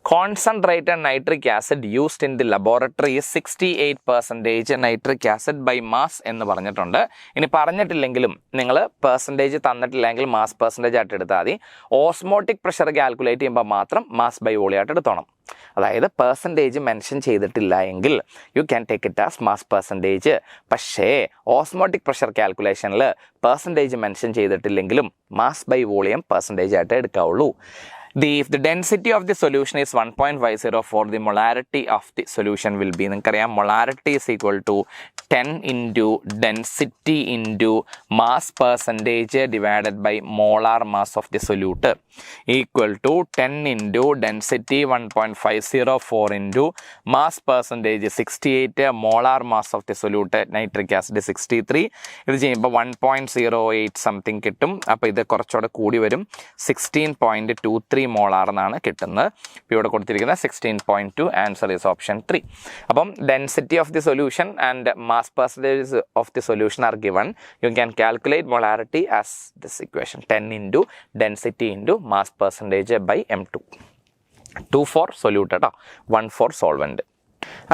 Concentrated nitric acid used in the laboratory is 68% nitric acid by mass എന്ന് പറഞ്ഞിട്ടുണ്ട്. ഇനി പറഞ്ഞിട്ടില്ലെങ്കിലും നിങ്ങൾ പെർസെൻറ്റേജ് തന്നിട്ടില്ലെങ്കിൽ മാസ് പെർസെൻറ്റേജ് ആയിട്ട് എടുത്താൽ മതി. ഓസ്മോട്ടിക് പ്രഷർ കാൽക്കുലേറ്റ് ചെയ്യുമ്പോൾ മാത്രം മാസ് ബൈ വോളിയം ആയിട്ട് എടുത്തോണം. അതായത് പെർസെൻറ്റേജ് മെൻഷൻ ചെയ്തിട്ടില്ല എങ്കിൽ you can take it as mass percentage. പക്ഷേ ഓസ്മോട്ടിക് പ്രഷർ കാൽക്കുലേഷനിൽ പെർസെൻറ്റേജ് മെൻഷൻ ചെയ്തിട്ടില്ലെങ്കിലും മാസ് ബൈ വോളിയം പെർസെൻറ്റേജ് ആയിട്ട് എടുക്കാവുള്ളൂ. If the density of the solution is 1.504, the molarity of the solution will be, നിങ്ങൾക്കറിയാം, molarity is equal to 10 into density into mass percentage divided by molar mass of the solute equal to 10 into density 1.504 into mass percentage 68, molar mass of the solute nitric acid 63. ഇത് ചെയ്യുമ്പോൾ 1.08 something കിട്ടും. അപ്പോൾ ഇത് കുറച്ചുകൂടെ കൂടി വരും. 16.23 molar എന്നാണ് കിട്ടുന്നത്. ഇപ്പോൾ ഇവിടെ കൊടുത്തിരിക്കുന്നത് 16.2. Answer is option 3. അപ്പം density of the solution and mass percentage of the solution are given. You can calculate molarity as this equation 10 into density into mass percentage by M2. 2 for solute കേട്ടോ, 1 for solvent.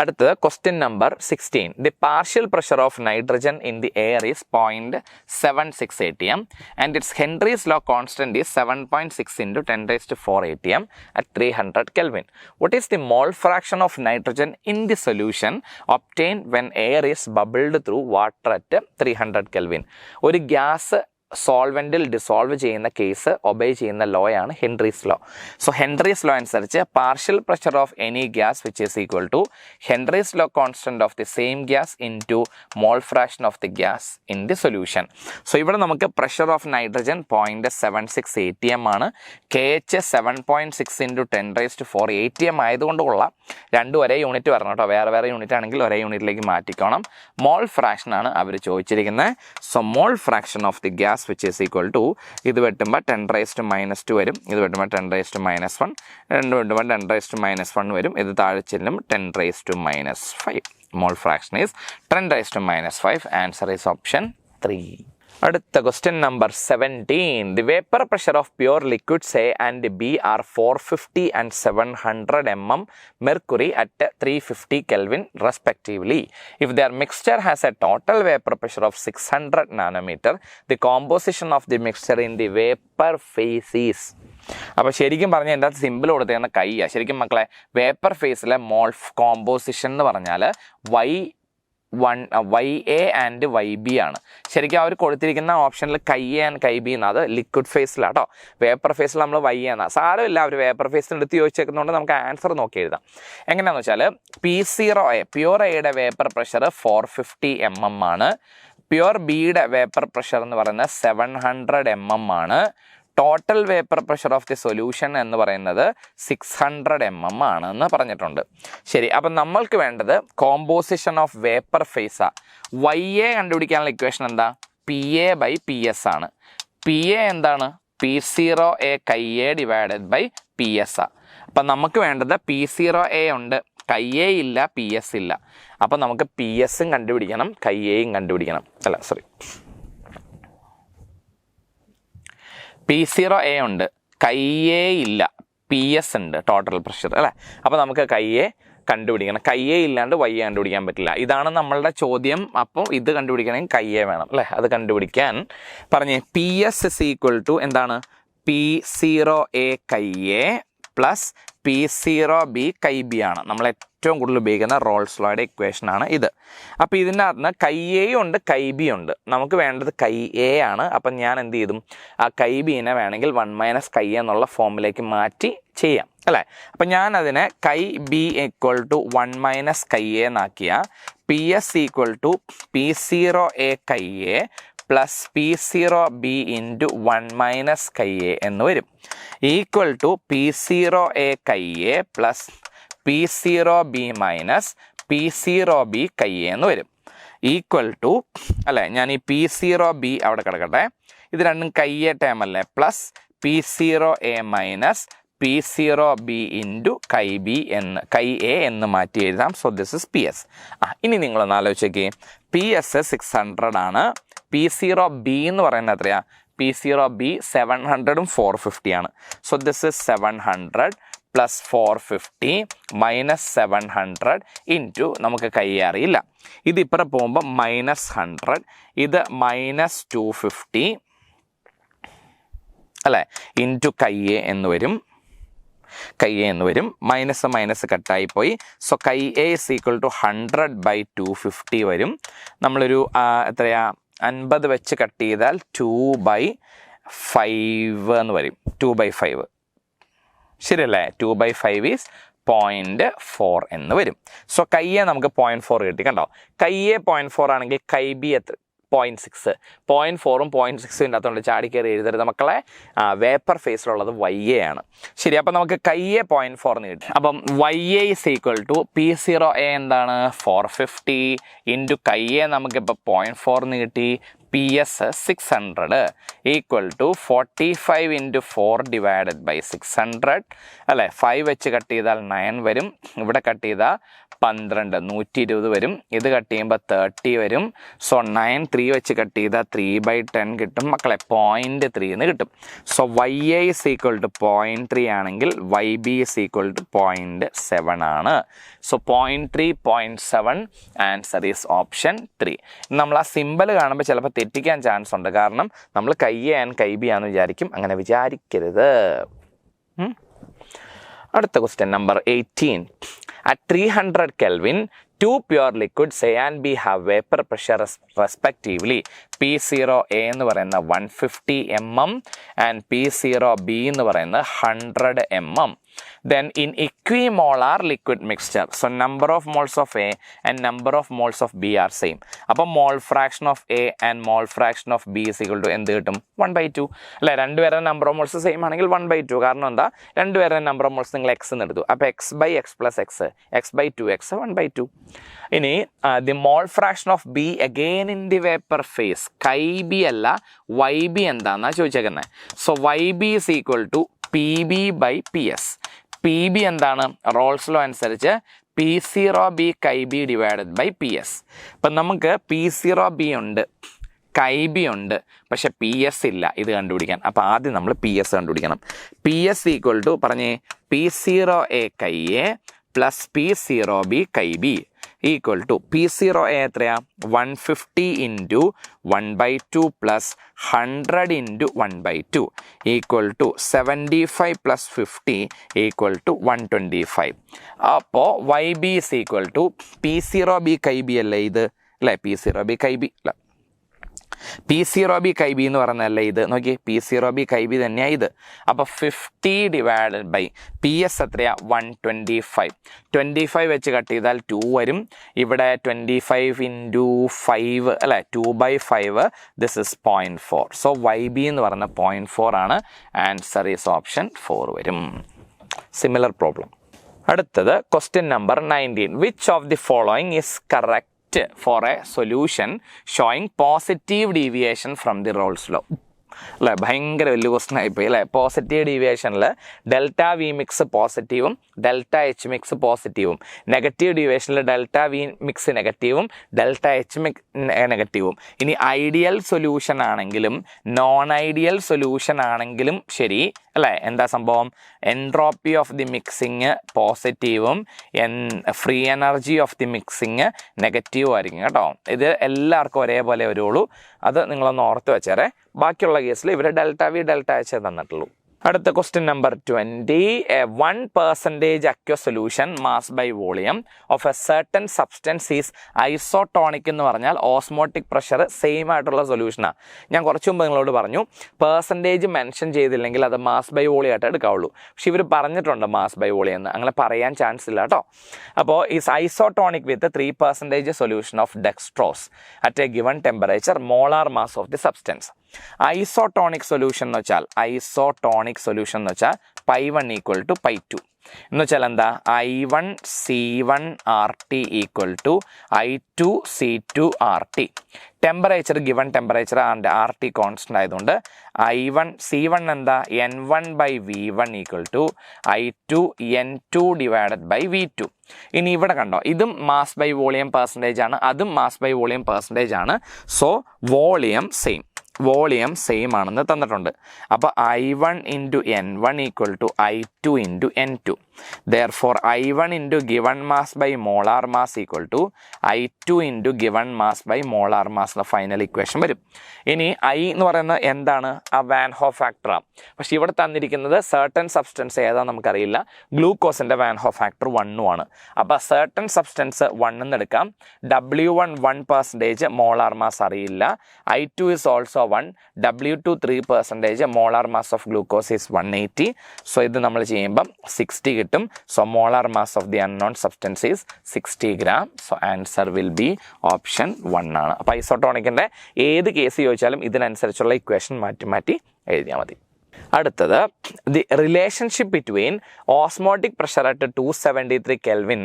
അടുത്തത് question number 16. The partial pressure of nitrogen in the air is 0.76 atm and its Henry's law constant is 7.6 into 10⁴ atm at 300 Kelvin. What is the mole fraction of nitrogen in the solution obtained when air is bubbled through water at 300 Kelvin? ഒരു gas സോൾവെൻറ്റിൽ dissolve ചെയ്യുന്ന case obey ചെയ്യുന്ന law ആണ് Henry's law. So Henry's law അനുസരിച്ച് partial pressure of any gas which is equal to Henry's law constant of the same gas into mole fraction of the gas in the solution. So ഇവിടെ നമുക്ക് pressure of nitrogen 0.76 atm ആണ്. KH 7.6 into 10⁴ atm ആയതുകൊണ്ട് കൊള്ളാം. രണ്ടും ഒരേ unit വരണം കേട്ടോ. വേറെ വേറെ യൂണിറ്റ് ആണെങ്കിൽ ഒരേ യൂണിറ്റിലേക്ക് മാറ്റിക്കോണം. മോൾ ഫ്രാക്ഷൻ ആണ് അവർ ചോദിച്ചിരിക്കുന്നത്. So mall fraction of the gas which is equal to, ഇത് വെട്ടുമ്പോൾ 10⁻² വരും, ഇത് വെട്ടുമ്പോൾ 10⁻⁻1, രണ്ട് വെട്ടുമ്പോൾ 10⁻⁻1 വരും, ഇത് താഴെ ചെല്ലും 10⁻⁻5. Mole fraction is 10⁻⁻5. Answer is option 3. അടുത്ത question number 17. The vapour pressure of pure liquids A and B are 450 and 700 mm mercury at 350 Kelvin respectively. If their mixture has a total vapor pressure of 600 nanometer, the composition of the mixture in the vapor phase is. അപ്പോൾ ശരിക്കും പറഞ്ഞാൽ എന്താ simple കൊടുത്തേക്കുന്ന കൈയാണ്. ശരിക്കും മക്കളെ vapour ഫേസിലെ മോൾ composition എന്ന് പറഞ്ഞാൽ YA and YB ആണ്. ശരിക്കും അവർ കൊടുത്തിരിക്കുന്ന ഓപ്ഷനിൽ KA ആൻഡ് KB എന്നത് ലിക്വിഡ് ഫേസിലാണ് കേട്ടോ. വേപ്പർ ഫേസിൽ നമ്മൾ YA എന്നാണ്. സാരമില്ല, അവർ വേപ്പർ ഫേസിൽ എടുത്ത് ചോദിച്ചേക്കുന്നതുകൊണ്ട് നമുക്ക് ആൻസർ നോക്കി എഴുതാം. എങ്ങനെയാണെന്ന് വെച്ചാൽ P0A പ്യുവർ എയുടെ വേപ്പർ പ്രഷർ 450 mm ആണ്. പ്യുവർ ബിയുടെ വേപ്പർ പ്രഷർ എന്ന് പറയുന്നത് 700 mm ആണ്. Total vapour pressure of the solution എന്ന് പറയുന്നത് 600 mm ആണെന്ന് പറഞ്ഞിട്ടുണ്ട്. ശരി, അപ്പം നമ്മൾക്ക് വേണ്ടത് കോമ്പോസിഷൻ ഓഫ് വേപ്പർ ഫേസാ. YA കണ്ടുപിടിക്കാനുള്ള ഇക്വേഷൻ എന്താ? PA/PS ആണ്. PA എന്താണ്? P0A KA divided by PS ആ. അപ്പം നമുക്ക് വേണ്ടത് P0A ഉണ്ട്, KA ഇല്ല, PS ഇല്ല. അപ്പം നമുക്ക് PSഉം കണ്ടുപിടിക്കണം, KAയും കണ്ടുപിടിക്കണം. P0A ഉണ്ട്, KA ഇല്ല, PS ഉണ്ട്, ടോട്ടൽ പ്രഷർ അല്ലേ. അപ്പോൾ നമുക്ക് KA കണ്ടുപിടിക്കണം. KA ഇല്ലാണ്ട് YA കണ്ടുപിടിക്കാൻ പറ്റില്ല. ഇതാണ് നമ്മളുടെ ചോദ്യം. അപ്പോൾ ഇത് കണ്ടുപിടിക്കണമെങ്കിൽ KA വേണം അല്ലേ. അത് കണ്ടുപിടിക്കാൻ പറഞ്ഞേ PS = എന്താണ്? P0A KA plus P0B KB ആണ്. നമ്മൾ ഏറ്റവും കൂടുതൽ ഉപയോഗിക്കുന്ന റോൾസ് ലോയുടെ ഇക്വേഷനാണ് ഇത്. അപ്പോൾ ഇതിൻ്റെ അകത്ത് KA ഉണ്ട്, KB ഉണ്ട്. നമുക്ക് വേണ്ടത് KA ആണ്. അപ്പം ഞാൻ എന്ത് ചെയ്തും? ആ KBനെ വേണമെങ്കിൽ 1 - KA എന്നുള്ള ഫോമിലേക്ക് മാറ്റി ചെയ്യാം അല്ലേ. അപ്പം ഞാനതിനെ KB = 1 - KA എന്നാക്കിയ PS = P0A KA plus P0B × 1 - KA എന്ന് വരും. Equal to P0A KA plus P0B minus P0B KA എന്ന് വരും. ഈക്വൽ ടു അല്ലേ, ഞാൻ ഈ P0B അവിടെ കിടക്കട്ടെ, ഇത് രണ്ടും KA ടേം അല്ലേ, plus P0A minus P0B × KA എന്ന് മാറ്റി എഴുതാം. So this is PS. ഇനി നിങ്ങളൊന്ന് ആലോചിച്ചേക്കേ, PS 600 ആണ്. P0B എന്ന് പറയുന്നത് എത്രയാ? P0B 700 450 ആണ്. So this is 700 plus 450 minus 700 into നമുക്ക് KA അറിയില്ല. ഇതിപ്പുറം പോകുമ്പോൾ -100, ഇത് -250 അല്ലേ ഇൻറ്റു KA എന്ന് വരും. മൈനസ് കട്ടായിപ്പോയി. സോ KA = 100/250 വരും. നമ്മളൊരു എത്രയാ 50 വെച്ച് കട്ട് ചെയ്താൽ 2/5 എന്ന് വരും. 2/5 ശരിയല്ലേ. 2/5 ഈസ് 0.4 എന്ന് വരും. സോ KA നമുക്ക് 0.4 കിട്ടി. കണ്ടോ, KA 0.4 ആണെങ്കിൽ KB എത്ര? 0.6. 0.4ഉം 0.6ഉം ഇല്ലാത്തതുകൊണ്ട് ചാടിക്കയറി എഴുതരുത് മക്കളെ. വേപ്പർ ഫേസിലുള്ളത് YA ആണ്. ശരി, അപ്പം നമുക്ക് KA 0.4 എന്ന് കിട്ടി. അപ്പം YA = P0A എന്താണ്? 450 ഇൻറ്റു KA നമുക്കിപ്പോൾ 0.4 എന്ന് കിട്ടി. PS 600 equal to 45 × 4 divided by 600 അല്ലേ. 5 വെച്ച് കട്ട് ചെയ്താൽ 9 വരും. ഇവിടെ കട്ട് ചെയ്താൽ 12 120 വരും. ഇത് കട്ട് ചെയ്യുമ്പോൾ 30 വരും. സോ 9 3 വെച്ച് കട്ട് ചെയ്താൽ 3/10 കിട്ടും മക്കളെ. 0.3 എന്ന് കിട്ടും. സോ YA = 0.3 ആണെങ്കിൽ YB = 0.7 ആണ്. So 0.3 0.7 answer is option 3. നമ്മൾ ആ സിമ്പിൾ കാണുമ്പോൾ ചിലപ്പോൾ തെറ്റിക്കാൻ ചാൻസ് ഉണ്ട്. കാരണം നമ്മൾ KA ആൻഡ് KB ആണെന്ന് വിചാരിക്കും. അങ്ങനെ വിചാരിക്കരുത്. അടുത്ത question number 18. At 300 Kelvin, two pure liquids A and B have vapor pressure respectively. P0A എന്ന് പറയുന്ന 150 mm and P0B എന്ന് പറയുന്ന 100 mm. Then in equimolar liquid mixture, so number of moles of A and number of moles of B are same. അപ്പോൾ mole fraction of A and mole fraction of B is equal to എന്ത് കിട്ടും? 1/2 അല്ലേ. രണ്ടുപേരുടെ number of moles same ആണെങ്കിൽ 1/2. കാരണം എന്താ? രണ്ടുപേരുടെ number of moles നിങ്ങൾ X എന്ന് എടുത്തു. അപ്പോൾ X/X + X, X/2 X 1/2. ഇനി the mole fraction of B again in the vapour phase. KB അല്ല, YB എന്താണെന്നാണ് ചോദിച്ചേക്കുന്നത്. So YB = PB/PS. PB എന്താണ്? റോൾസ് ലോ അനുസരിച്ച് P0B KB divided by PS. അപ്പം നമുക്ക് P0B ഉണ്ട്, KB ഉണ്ട്, പക്ഷെ PS ഇല്ല. ഇത് കണ്ടുപിടിക്കാൻ അപ്പോൾ ആദ്യം നമ്മൾ PS കണ്ടുപിടിക്കണം. PS = പറഞ്ഞേ P0A KA plus P0B KB equal to P0A എത്രയാ? 150 into 1/2 plus 100 into 1/2 equal to 75 plus 50 equal to 125. അപ്പോൾ YB = P0B KB അല്ലേ ഇത്? അല്ലേ, P0B(Kb) അല്ല, P0B(Kb) എന്ന് പറഞ്ഞല്ലേ ഇത്, നോക്കി P0B(Kb) തന്നെയാണ് ഇത്. അപ്പോൾ 50 ഡിവൈഡഡ് ബൈ PS എത്രയാ 125, 25 വെച്ച് കട്ട് ചെയ്താൽ 2 വരും. ഇവിടെ 25 × 5 അല്ലേ, 2/5, ദിസ് ഇസ് 0.4. സോ YB എന്ന് പറഞ്ഞ 0.4 ആണ്. ആൻസർ ഈസ് ഓപ്ഷൻ 4 വരും. Similar problem. അടുത്തത് question number 19. Which of the following is correct for a solution showing positive deviation from the Rolle's law? അല്ലേ, ഭയങ്കര വലിയ ക്വസ്റ്റൻ ആയിപ്പോയി അല്ലേ. പോസിറ്റീവ് ഡീവിയേഷനിൽ ΔV മിക്സ് പോസിറ്റീവും ΔH മിക്സ് പോസിറ്റീവും, നെഗറ്റീവ് ഡീവിയേഷനിൽ ΔV മിക്സ് നെഗറ്റീവും ΔH മിക്സ് നെഗറ്റീവും. ഇനി ഐഡിയൽ സൊല്യൂഷൻ ആണെങ്കിലും നോൺ ഐഡിയൽ സൊല്യൂഷൻ ആണെങ്കിലും ശരി അല്ലേ, എന്താ സംഭവം, എൻട്രോപ്പി ഓഫ് ദി മിക്സിങ് പോസിറ്റീവും free energy of the mixing നെഗറ്റീവും ആയിരിക്കും കേട്ടോ. ഇത് എല്ലാവർക്കും ഒരേപോലെ വരുള്ളൂ, അത് നിങ്ങളൊന്ന് ഓർത്ത് വെച്ചേരെ. ബാക്കിയുള്ള കേസിൽ ഇവർ ΔV ΔH തന്നിട്ടുള്ളൂ. അടുത്ത question number 20. 1% aqueous solution mass by volume of a certain substance is isotonic എന്ന് പറഞ്ഞാൽ ഓസ്മോട്ടിക് പ്രഷർ സെയിം ആയിട്ടുള്ള സൊല്യൂഷനാണ്. ഞാൻ കുറച്ച് മുമ്പ് നിങ്ങളോട് പറഞ്ഞു പെർസെൻറ്റേജ് മെൻഷൻ ചെയ്തില്ലെങ്കിൽ അത് മാസ് ബൈ വോളിയം ആയിട്ട് എടുക്കാവുള്ളൂ. പക്ഷെ ഇവർ പറഞ്ഞിട്ടുണ്ട് മാസ് ബൈ വോളിയം എന്ന്, അങ്ങനെ പറയാൻ ചാൻസ് ഇല്ല കേട്ടോ. അപ്പോൾ is isotonic with 3% solution of dextrose at A given temperature molar mass of the substance. Isotonic solution എന്ന് വെച്ചാൽ pi1 = pi2 എന്ന് വെച്ചാൽ എന്താ, I1C1RT = I2C2RT. Temperature given temperature and RT constant ആയതുകൊണ്ട് C1 എന്താ, N1/V1 = I2N2/V2. ഇനി ഇവിടെ കണ്ടോ, ഇതും മാസ് ബൈ വോളിയം പെർസെൻറ്റേജ് ആണ്, അതും മാസ് ബൈ വോളിയം പെർസെൻറ്റേജ് ആണ്. സോ വോളിയം സെയിം ആണെന്ന് തന്നിട്ടുണ്ട്. അപ്പോൾ I1 × N1 = I2 × N2. Therefore I1 × given mass by molar mass = I2 × given mass by molar mass എന്ന ഫൈനൽ ഇക്വേഷൻ വരും. ഇനി I എന്ന് പറയുന്നത് എന്താണ്, ആ വാൻ ഹോ ഫാക്ടറാണ്. പക്ഷെ ഇവിടെ തന്നിരിക്കുന്നത് സർട്ടൺ സബ്സ്റ്റൻസ് ഏതാ നമുക്കറിയില്ല. ഗ്ലൂക്കോസിൻ്റെ വാൻ ഹോ ഫാക്ടർ 1 ആണ്. അപ്പോൾ സർട്ടൺ സബ്സ്റ്റൻസ് 1 എന്ന് എടുക്കാം. W1 1% മോളാർ മാസ് അറിയില്ല. I2 is also 1. W2 3% molar mass of glucose is 180. So ഇത് നമ്മൾ ചെയ്യുമ്പം 60 കിട്ടും. So molar mass of the unknown substance is 60 gram. So answer will be option 1 ആണ്. അപ്പോൾ ഐസോട്ടോണിക്കിൻ്റെ ഏത് കേസ് ചോദിച്ചാലും ഇതിനനുസരിച്ചുള്ള ഇക്വേഷൻ മാറ്റി എഴുതിയാൽ മതി. അടുത്തത് the relationship between osmotic pressure at 273 Kelvin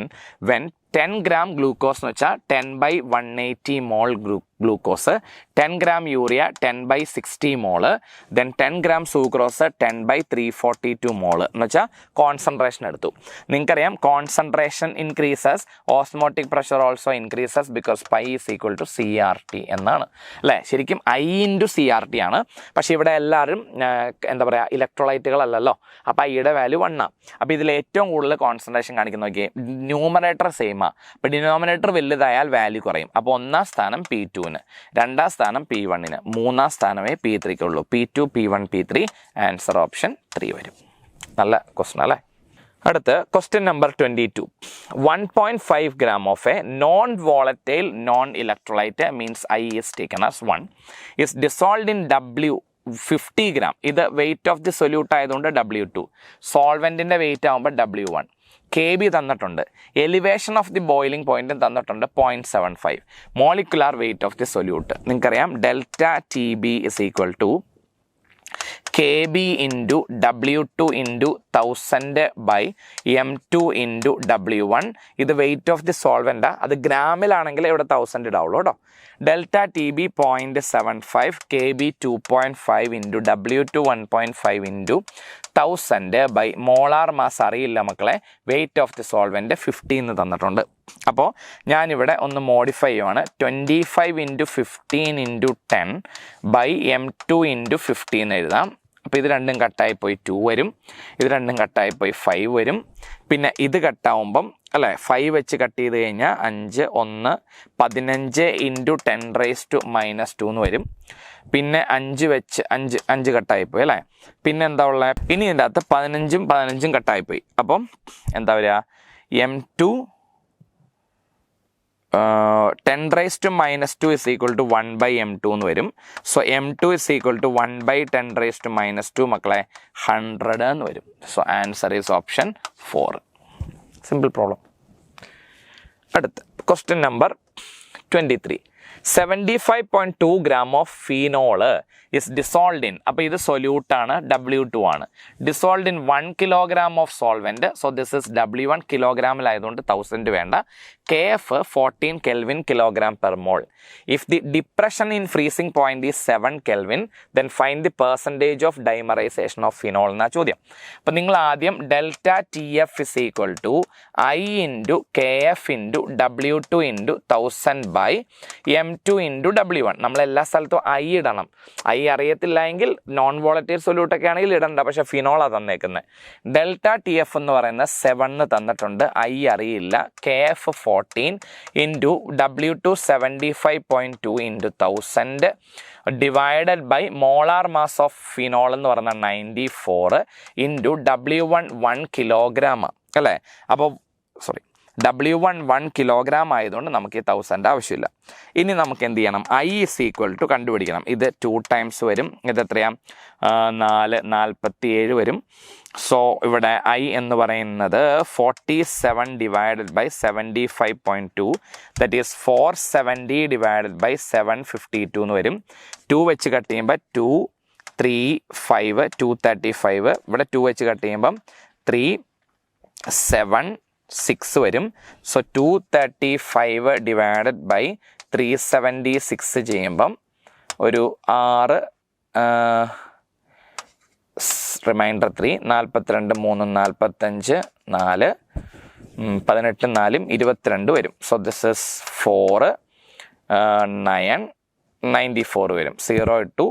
when 10 gram glucose എന്ന് വെച്ചാൽ 10/180 മോൾ ഗ്ലൂക്കോസ്, 10 gram യൂറിയ 10/60 മോള്, ദെൻ 10 gram സൂക്രോസ് 10/342 മോള് എന്ന് വെച്ചാൽ കോൺസെൻട്രേഷൻ എടുത്തു. നിങ്ങൾക്കറിയാം concentration increases, osmotic pressure also increases because pi is equal to CRT എന്നാണ് അല്ലേ. ശരിക്കും I × CRT ആണ്. പക്ഷേ ഇവിടെ എല്ലാവരും എന്താ പറയുക ഇലക്ട്രോലൈറ്റുകളല്ലല്ലോ, അപ്പോൾ ഐയുടെ വാല്യൂ 1 ആണ്. അപ്പോൾ ഇതിൽ ഏറ്റവും കൂടുതൽ കോൺസെൻട്രേഷൻ കാണിക്കുന്ന നോക്കിയേ, ന്യൂമറേറ്റർ സെയിം. അപ്പോൾ ഡിനോമിനേറ്റർ വലുതായാൽ വാല്യൂ കുറയും. അപ്പോൾ 1ാം സ്ഥാനം P2-ന്, 2ാം സ്ഥാനം P1-ന്, 3ാം സ്ഥാനമേ P3-ക്ക് ഉള്ളൂ. P2 P1 P3 answer option 3 വരും. നല്ല ക്വസ്റ്റൻ അല്ലേ. അടുത്ത് question number 22. 1.5 gram of a non-volatile non-electrolyte means I is taken as 1 is dissolved in W 50 gram. ഇത് വെയിറ്റ് ഓഫ് ദി സൊല്യൂട്ട് ആയതുകൊണ്ട് W2, സോൾവെൻറ്റിൻ്റെ വെയിറ്റ് ആകുമ്പോൾ W1. KB തന്നിട്ടുണ്ട്, elevation of the boiling പോയിന്റും തന്നിട്ടുണ്ട് 0.75. Molecular weight of the solute നിങ്ങൾക്കറിയാം ΔTB is equal to KB × W2 × 1000/m2 × W1. ഇത് weight of the സോൾവെൻ്റാ, അത് ഗ്രാമിലാണെങ്കിൽ ഇവിടെ 1000 ഇടാവുള്ളൂ കേട്ടോ. ΔTB 0.75, KB 2.5 × W2 1.5 × 1000 molar mass അറിയില്ല മക്കളെ. വെയിറ്റ് ഓഫ് ദി സോൾവെൻ്റ് 50 എന്ന് തന്നിട്ടുണ്ട്. അപ്പോൾ ഞാനിവിടെ ഒന്ന് മോഡിഫൈ ചെയ്യുവാണ്. 25 × 15 × 10/m2 × 15 എഴുതാം. അപ്പോൾ ഇത് രണ്ടും കട്ടായിപ്പോയി 2 വരും, ഇത് രണ്ടും കട്ടായിപ്പോയി 5 വരും. പിന്നെ ഇത് കട്ടാവുമ്പം അല്ലേ 5 വെച്ച് കട്ട് ചെയ്ത് കഴിഞ്ഞാൽ 5 1 15 × 10⁻⁻² എന്ന് വരും. പിന്നെ 5 വെച്ച് 5 കട്ടായിപ്പോയി അല്ലേ. പിന്നെ എന്താ ഉള്ളത്, ഇനി ഇതിൻ്റെ അകത്ത് 15 കട്ടായിപ്പോയി. അപ്പം എന്താ വരിക, M2 10⁻² is equal to 1/m2 എന്ന് വരും. So m2 is equal to 1/10⁻², മക്കളെ 100 എന്ന് വരും. So answer is option 4. Simple problem. അടുത്ത് question number 23. 75.2 gram of phenol is dissolved in, അപ്പോൾ ഇത് സൊല്യൂട്ടാണ്, W2 ആണ്. Dissolved in 1 kilogram of solvent. So this is W1 കിലോഗ്രാമിലായതുകൊണ്ട് 1000 വേണ്ട. KF 14 Kelvin kg/mol. If the depression in freezing point is 7 Kelvin, then find the percentage of dimerization of phenol എന്നാ ചോദ്യം. അപ്പം നിങ്ങൾ ആദ്യം delta TF is equal to I into KF into W2 into 1000 by M2 into W1. നമ്മൾ എല്ലാ സ്ഥലത്തും I ഇടണം. I അറിയത്തില്ല എങ്കിൽ നോൺ വോളറ്റൈൽ സൊല്യൂട്ടൊക്കെ ആണെങ്കിൽ ഇടണ്ട, പക്ഷെ ഫിനോളാണ് തന്നേക്കുന്നത്. ഡെൽറ്റ TF എന്ന് പറയുന്നത് 7 തന്നിട്ടുണ്ട്, I അറിയില്ല. KF 14 into W2 75.2 into 1000 divided by molar mass of phenol എന്ന് പറയുന്നത് 94 into W1 1 kilogram അല്ലേ. അപ്പോൾ W1 1 kilogram ആയതുകൊണ്ട് നമുക്ക് ഈ 1000 ആവശ്യമില്ല. ഇനി നമുക്ക് എന്ത് ചെയ്യണം? I is equal to കണ്ടുപിടിക്കണം. ഇത് 2 times വരും. ഇത് എത്രയാണ്? 47 വരും. സോ ഇവിടെ I എന്ന് പറയുന്നത് 47 divided by 75.2, that is 470 divided by 752 എന്ന് വരും. 2 വെച്ച് കട്ട് ചെയ്യുമ്പോൾ 2 3 5 235. ഇവിടെ 2 വെച്ച് കട്ട് ചെയ്യുമ്പം 3 7 6 വരും. സോ 235 divided by 376 ചെയ്യുമ്പം ഒരു 6 റിമൈൻഡർ 3 42 3 45 4 18 4 22 വരും. സോ ദിസ് ഇസ് 4 9 94 വരും. 0 ഇട്ടു.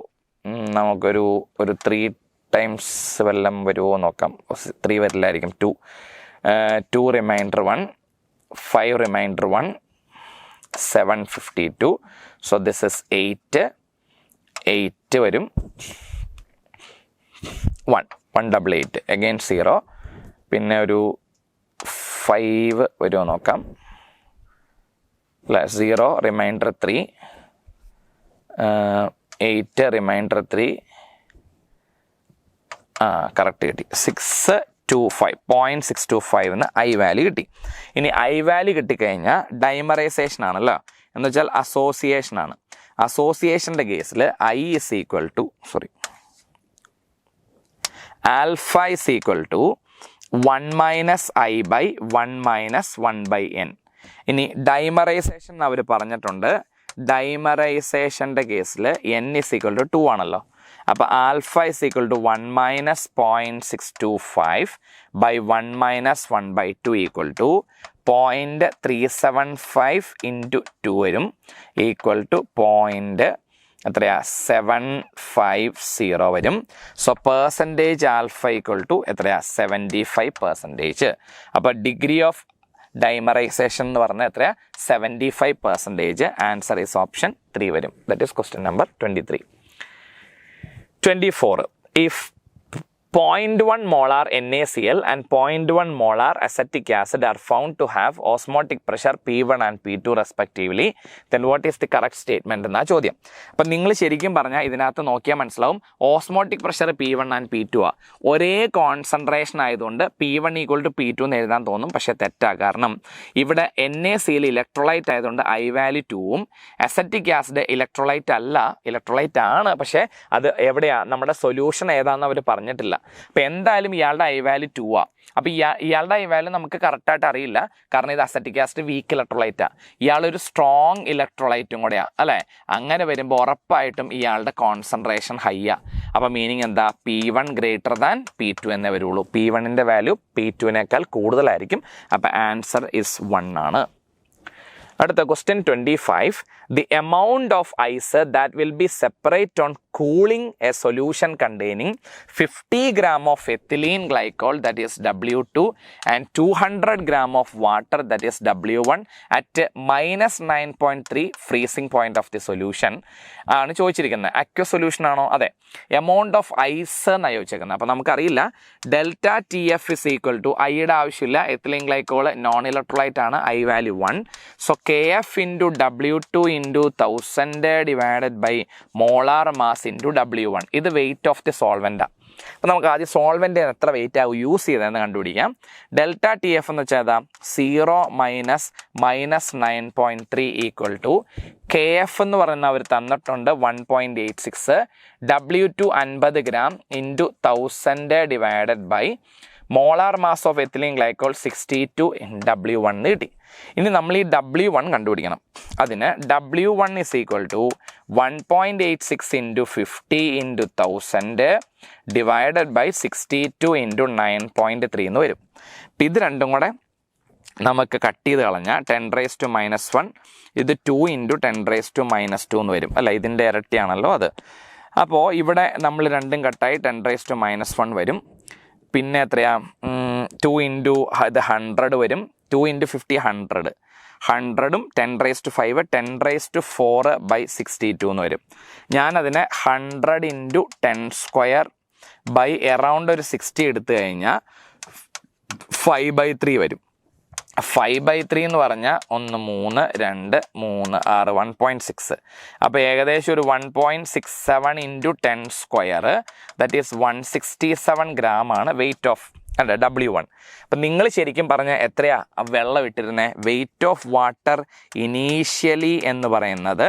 നമുക്കൊരു 3 times വല്ലം വരുമോ നോക്കാം. 3 വരില്ലായിരിക്കും. 2 remainder 1 5 remainder 1 752. so this is 8 വരും. 188 again 0, പിന്നെ ഒരു 5 വരുമോ നോക്കാം. അല്ല 0 remainder 3 8 remainder 3 കറക്റ്റ് കിട്ടി. 0.625 എന്ന് I വാല്യൂ കിട്ടി. ഇനി I വാല്യൂ കിട്ടിക്കഴിഞ്ഞാൽ ഡൈമറൈസേഷൻ ആണല്ലോ, എന്ന് വെച്ചാൽ അസോസിയേഷൻ ആണ്. അസോസിയേഷൻ്റെ കേസിൽ I is equal to alpha is equal to 1 minus I by 1 minus 1 by n. ഇനി ഡൈമറൈസേഷൻ അവർ പറഞ്ഞിട്ടുണ്ട്. ഡൈമറൈസേഷൻ്റെ കേസിൽ n is equal to 2 ആണല്ലോ. അപ്പോൾ alpha is equal to 1 minus 0.625 by 1 minus 1 by 2 equal to 0.375 into 2 വരും, equal to എത്രയാ 750 വരും. So percentage alpha equal to എത്രയാ 75%. അപ്പോൾ ഡിഗ്രി ഓഫ് ഡൈമറൈസേഷൻ എന്ന് പറഞ്ഞാൽ എത്രയാ 75%. ആൻസർ ഈസ് ഓപ്ഷൻ 3 വരും. That is question number 23. 24. If 0.1 molar NaCl and 0.1 molar acetic acid are found to have osmotic pressure P1 and P2 respectively, then what is the correct statement എന്നാ ചോദ്യം. അപ്പം നിങ്ങൾ ശരിക്കും പറഞ്ഞാൽ ഇതിനകത്ത് നോക്കിയാൽ മനസ്സിലാവും osmotic pressure P1 and P2 ആ. ഒരേ കോൺസെൻട്രേഷൻ ആയതുകൊണ്ട് P1 ഈക്വൽ ടു P2 എന്ന് എഴുതാൻ തോന്നും, പക്ഷേ തെറ്റാ. കാരണം ഇവിടെ NaCl ഇലക്ട്രോലൈറ്റ് ആയതുകൊണ്ട് I വാല്യൂ 2ഉം, അസറ്റിക് ആസിഡ് ഇലക്ട്രോലൈറ്റ് അല്ല, ഇലക്ട്രോലൈറ്റ് ആണ്, പക്ഷേ അത് എവിടെയാണ് നമ്മുടെ സൊല്യൂഷൻ ഏതാണെന്ന് അവർ പറഞ്ഞിട്ടില്ല. അപ്പോൾ എന്തായാലും ഇയാളുടെ I വാല്യൂ 2 ആ. അപ്പോൾ ഇയാളുടെ I വാല്യൂ നമുക്ക് കറക്റ്റായിട്ട് അറിയില്ല, കാരണം ഇത് അസറ്റിക് ആസിഡ് വീക്ക് ഇലക്ട്രോലൈറ്റാണ്, ഇയാളൊരു സ്ട്രോങ് ഇലക്ട്രോലൈറ്റും കൂടെയാണ് അല്ലേ. അങ്ങനെ വരുമ്പോൾ ഉറപ്പായിട്ടും ഇയാളുടെ കോൺസെൻട്രേഷൻ ഹൈയാണ്. അപ്പോൾ മീനിങ് എന്താ? P1 ഗ്രേറ്റർ ദാൻ P2 എന്നേ വരുള്ളൂ. P1ൻ്റെ വാല്യൂ P2വിനേക്കാൾ കൂടുതലായിരിക്കും. അപ്പോൾ ആൻസർ ഇസ് 1 ആണ്. അടുത്ത question 25. The amount of ice that will be separate on cooling a solution containing 50 gram of ethylene glycol, that is W2, and 200 gram of water, that is W1, at minus 9.3 freezing point of the solution ആണ് ചോദിച്ചിരിക്കുന്നത്. Aqua solution ആണോ? അതെ. Amount of ice എന്നാണ് ചോദിച്ചേക്കുന്നത്. അപ്പോൾ നമുക്കറിയില്ല delta T F is equal to, ഐയുടെ ആവശ്യമില്ല, എത്തിലീൻ ഗ്ലൈക്കോൾ നോൺ ഇലക്ട്രോലൈറ്റ് ആണ്, I value 1. So K F into W2 into 1000 divided by molar mass into W1. ഇത് വെയിറ്റ് ഓഫ് ദി സോൾവെൻ്റാണ്. അപ്പോൾ നമുക്ക് ആദ്യം സോൾവെൻ്റ് എത്ര വെയിറ്റ് ആവും യൂസ് ചെയ്തതെന്ന് കണ്ടുപിടിക്കാം. ഡെൽറ്റ ടി എഫ് എന്ന് വെച്ചാൽ ഏതാ? 0 minus 9.3 equal to K F എന്ന് പറയുന്ന അവർ തന്നിട്ടുണ്ട് 1.86, W2 50 gram into 1000 divided by molar mass of ethylene glycol 62 W1 കിട്ടി. ഇനി നമ്മൾ ഈ W1 കണ്ടുപിടിക്കണം. അതിന് W1 is equal to 1.86 into 50 into 1000 divided by 62 into 9.3 എന്ന് വരും. അപ്പം ഇത് രണ്ടും കൂടെ നമുക്ക് കട്ട് ചെയ്ത് കളഞ്ഞാൽ 10⁻⁻1, ഇത് 2 ഇൻറ്റു 10⁻⁻2 എന്ന് വരും. അല്ല, ഇതിൻ്റെ ഇരട്ടിയാണല്ലോ അത്. അപ്പോൾ ഇവിടെ നമ്മൾ രണ്ടും കട്ടായി 10⁻⁻1 വരും. പിന്നെ എത്രയാ? 2 ഇൻറ്റു ഇത് 100 വരും. 2 ഇൻറ്റു 50 100, 100ഉം 10⁵, 10⁴/62 എന്ന് വരും. ഞാനതിനെ 100 ഇൻറ്റു 10² ബൈ എറൗണ്ട് ഒരു 60 എടുത്തു കഴിഞ്ഞാൽ 5/3 വരും. 5/3 എന്ന് പറഞ്ഞാൽ 1 3 2 3 6 1.6. അപ്പോൾ ഏകദേശം ഒരു 1.67 ഇൻറ്റു 10², ദാറ്റ് ഈസ് 167 ഗ്രാം ആണ് വെയിറ്റ് ഓഫ് W1. അപ്പം നിങ്ങൾ ശരിക്കും പറഞ്ഞാൽ എത്രയാ വെള്ളം ഇട്ടിരുന്നത്? വെയിറ്റ് ഓഫ് വാട്ടർ ഇനീഷ്യലി എന്ന് പറയുന്നത്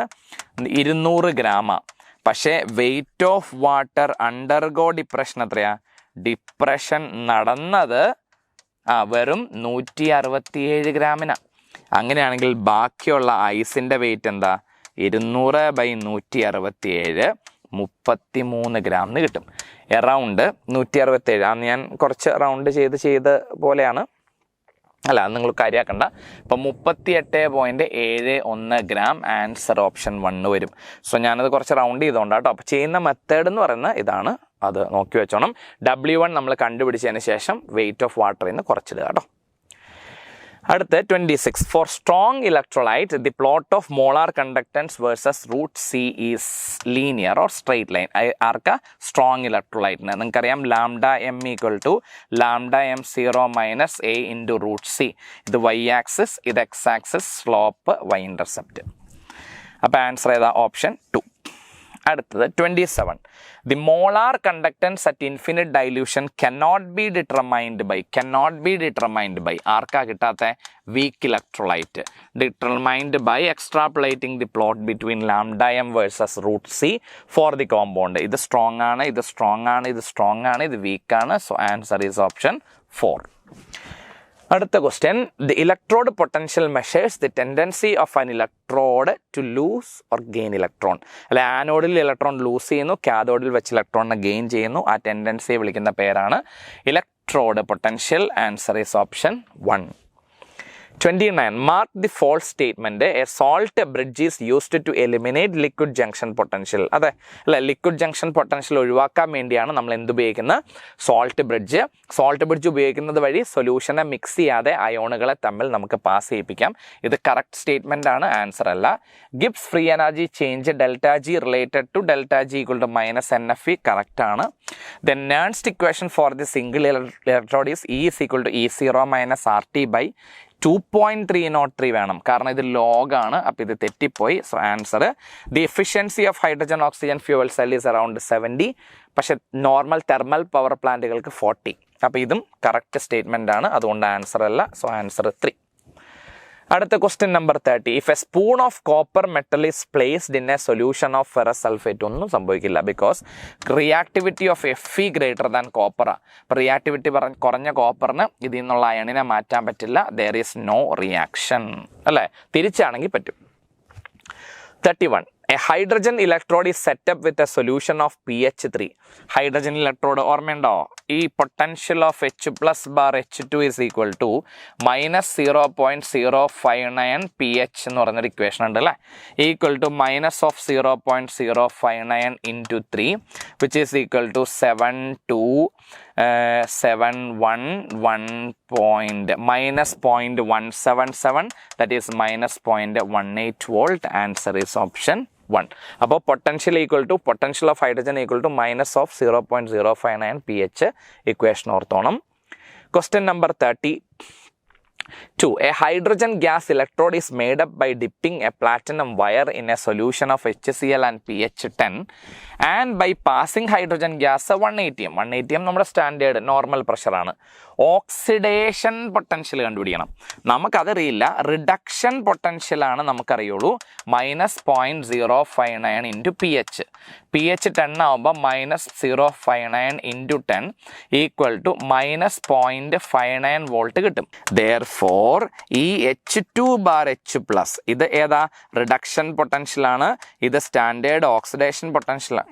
200 ഗ്രാമാണ്. പക്ഷേ weight of water undergo depression എത്രയാ? ഡിപ്രഷൻ നടന്നത് വെറും 167 ഗ്രാമിനാണ്. അങ്ങനെയാണെങ്കിൽ ബാക്കിയുള്ള ഐസിൻ്റെ വെയിറ്റ് എന്താ? 200/167 33 ഗ്രാം എന്ന് കിട്ടും. എറൗണ്ട് 167. അന്ന് ഞാൻ കുറച്ച് റൗണ്ട് ചെയ്ത് പോലെയാണ്, അല്ല അത് നിങ്ങൾ കാര്യമാക്കണ്ട. ഇപ്പം 38.71 ഗ്രാം ആൻസർ ഓപ്ഷൻ 1 വരും. സോ ഞാനത് കുറച്ച് റൗണ്ട് ചെയ്തുകൊണ്ടാണ് കേട്ടോ. അപ്പോൾ ചെയ്യുന്ന മെത്തേഡ് എന്ന് പറയുന്നത് ഇതാണ്, അത് നോക്കി വെച്ചോണം. W1 നമ്മൾ കണ്ടുപിടിച്ചതിന് ശേഷം വെയിറ്റ് ഓഫ് വാട്ടറിൽ നിന്ന് കുറച്ചിടുക കേട്ടോ. അടുത്ത് 26. For strong electrolyte the plot of molar conductance versus root C is linear or straight line. ആർക്കാ? സ്ട്രോങ് ഇലക്ട്രോലൈറ്റിന്. നിങ്ങൾക്കറിയാം λm equal to λm0 minus a into root C. ഇത് y ആക്സിസ്, ഇത് x axis, slope y intercept. അപ്പോൾ answer ഏതാ? Option 2. അടുത്തത് 27. The molar conductance at infinite dilution cannot be determined by ആർക്കാ കിട്ടാത്ത? Weak electrolyte. Determined by extrapolating the plot between λm versus root C for the compound. ഇത് strong ആണ്, ഇത് strong ആണ്, ഇത് സ്ട്രോങ് ആണ്, ഇത് വീക്കാണ്. So answer is option 4. അടുത്ത question. The electrode potential measures the tendency of an electrode to lose or gain electron. അല്ലെ, ആനോഡിൽ ഇലക്ട്രോൺ ലൂസ് ചെയ്യുന്നു, കാഥോഡിൽ വെച്ച് ഇലക്ട്രോണിനെ ഗെയിൻ ചെയ്യുന്നു. ആ ടെൻഡൻസിയെ വിളിക്കുന്ന പേരാണ് electrode potential. Answer is option 1. 29. Mark the false statement. A salt bridge is used to eliminate liquid junction potential. അതെ അല്ലെ, ലിക്വിഡ് ജംഗ്ഷൻ പൊട്ടൻഷ്യൽ ഒഴിവാക്കാൻ വേണ്ടിയാണ് നമ്മൾ എന്ത് ഉപയോഗിക്കുന്നത്? Salt bridge. സോൾട്ട് ബ്രിഡ്ജ് ഉപയോഗിക്കുന്നത് വഴി സൊല്യൂഷനെ മിക്സ് ചെയ്യാതെ അയോണുകളെ തമ്മിൽ നമുക്ക് പാസ് ചെയ്യിപ്പിക്കാം. ഇത് കറക്റ്റ് സ്റ്റേറ്റ്മെൻ്റ് ആണ്, ആൻസർ അല്ല. Gibbs free energy change ∆G related to ∆G equal to -NFE correct ആണ്. Then Nernst equation for the single electrode is E is equal to E0 minus RT by 2.303 വേണം, കാരണം ഇത് ലോഗാണ്. അപ്പോൾ ഇത് തെറ്റിപ്പോയി. So answer the efficiency of hydrogen oxygen fuel cell is around 70, പക്ഷെ normal thermal power പ്ലാന്റുകൾക്ക് 40. അപ്പോൾ ഇതും കറക്റ്റ് സ്റ്റേറ്റ്മെൻ്റ് ആണ്, അതുകൊണ്ട് ആൻസർ അല്ല. So answer 3. അടുത്ത question number 30. If a spoon of copper metal is placed in a solution of ferrous sulphate, ഒന്നും സംഭവിക്കില്ല. Because reactivity of Fe greater than കോപ്പറാണ്. അപ്പോൾ റിയാക്ടിവിറ്റി കുറഞ്ഞ കോപ്പറിന് ഇതിൽ നിന്നുള്ള അയണിനെ മാറ്റാൻ പറ്റില്ല. There is no reaction. അല്ലേ, തിരിച്ചാണെങ്കിൽ പറ്റും. 31. A hydrogen electrode is set up with a solution of pH 3. Hydrogen electrode ഓർമ്മയുണ്ടോ? ഈ potential of H plus bar H2 is equal to minus 0.059 pH എന്ന് പറഞ്ഞൊരു ഇക്വേഷൻ ഉണ്ട് അല്ലേ? Equal to minus of 0.059 into 3 which is equal to 7.1 minus 0.177, that is minus 0.18 volt. Answer is option 1. അപ്പോൾ potential equal to potential of hydrogen equal to minus of 0.059 pH equation ഓർത്തോണം. Question number 32. A hydrogen gas electrode is made up by dipping a platinum wire in a solution of HCl and pH 10 and by passing hydrogen gas 1 atm നമ്മുടെ standard normal പ്രഷറാണ്. Oxidation potential കണ്ടുപിടിക്കണം. നമുക്കതറിയില്ല. Reduction പൊട്ടൻഷ്യലാണ് നമുക്കറിയുള്ളൂ. Minus 0.059 into pH 10 ആകുമ്പോൾ minus 0.59 into 10 equal to minus 0.59 volt കിട്ടും. Therefore ഈ H2 bar H plus ഇത് ഏതാ? റിഡക്ഷൻ പൊട്ടൻഷ്യലാണ്. ഇത് സ്റ്റാൻഡേർഡ് ഓക്സിഡേഷൻ പൊട്ടൻഷ്യലാണ്.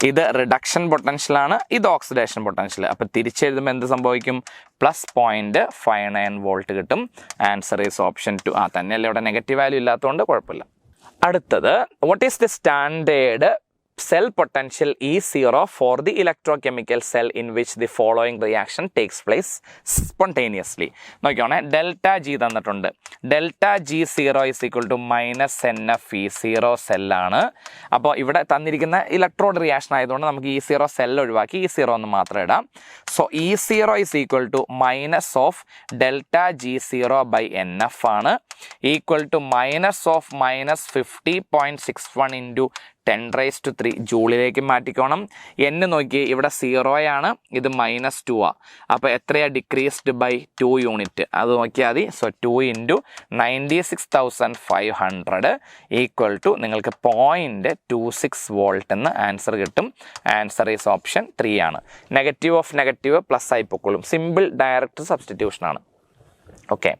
ഇത് റിഡക്ഷൻ പൊട്ടൻഷ്യലാണ്, ഇത് ഓക്സിഡേഷൻ പൊട്ടൻഷ്യൽ. അപ്പോൾ തിരിച്ചെഴുതുമ്പോൾ എന്ത് സംഭവിക്കും? പ്ലസ് 0.59 വോൾട്ട് കിട്ടും. Answer is option 2. തന്നെയല്ലേ ഇവിടെ നെഗറ്റീവ് വാല്യൂ ഇല്ലാത്തതുകൊണ്ട് കുഴപ്പമില്ല. അടുത്തത്, what is the standard cell potential E0 for the electrochemical cell in which the following reaction takes place spontaneously. നോക്കിയോണേ, ഡെൽറ്റ ജി തന്നിട്ടുണ്ട്. Delta G0 is equal to minus NF E0 സെല്ലാണ്. അപ്പോൾ ഇവിടെ തന്നിരിക്കുന്ന electrode reaction ആയതുകൊണ്ട് നമുക്ക് E0 cell ഒഴിവാക്കി E0 എന്ന് മാത്രം ഇടാം. So E0 is equal to minus of delta G0 by NF ആണ്, equal to minus of minus 50.61 into 10⁻³ ജൂളിലേക്ക് മാറ്റിക്കോണം. എന്ന് നോക്കി ഇവിടെ 0 ആണ്, ഇത് -2 ആ. അപ്പോൾ എത്രയാ? Decreased by 2 unit. അത് നോക്കിയാൽ മതി. സോ 2 ഇൻറ്റു 96,500 ഈക്വൽ ടു നിങ്ങൾക്ക് 0.26 വോൾട്ട് എന്ന് ആൻസർ കിട്ടും. ആൻസർ ഈസ് ഓപ്ഷൻ 3 ആണ്. നെഗറ്റീവ് ഓഫ് നെഗറ്റീവ് പ്ലസ് ആയി പൊക്കോളും. സിമ്പിൾ ഡയറക്റ്റ് സബ്സ്റ്റിറ്റ്യൂഷൻ ആണ്. ഓക്കെ,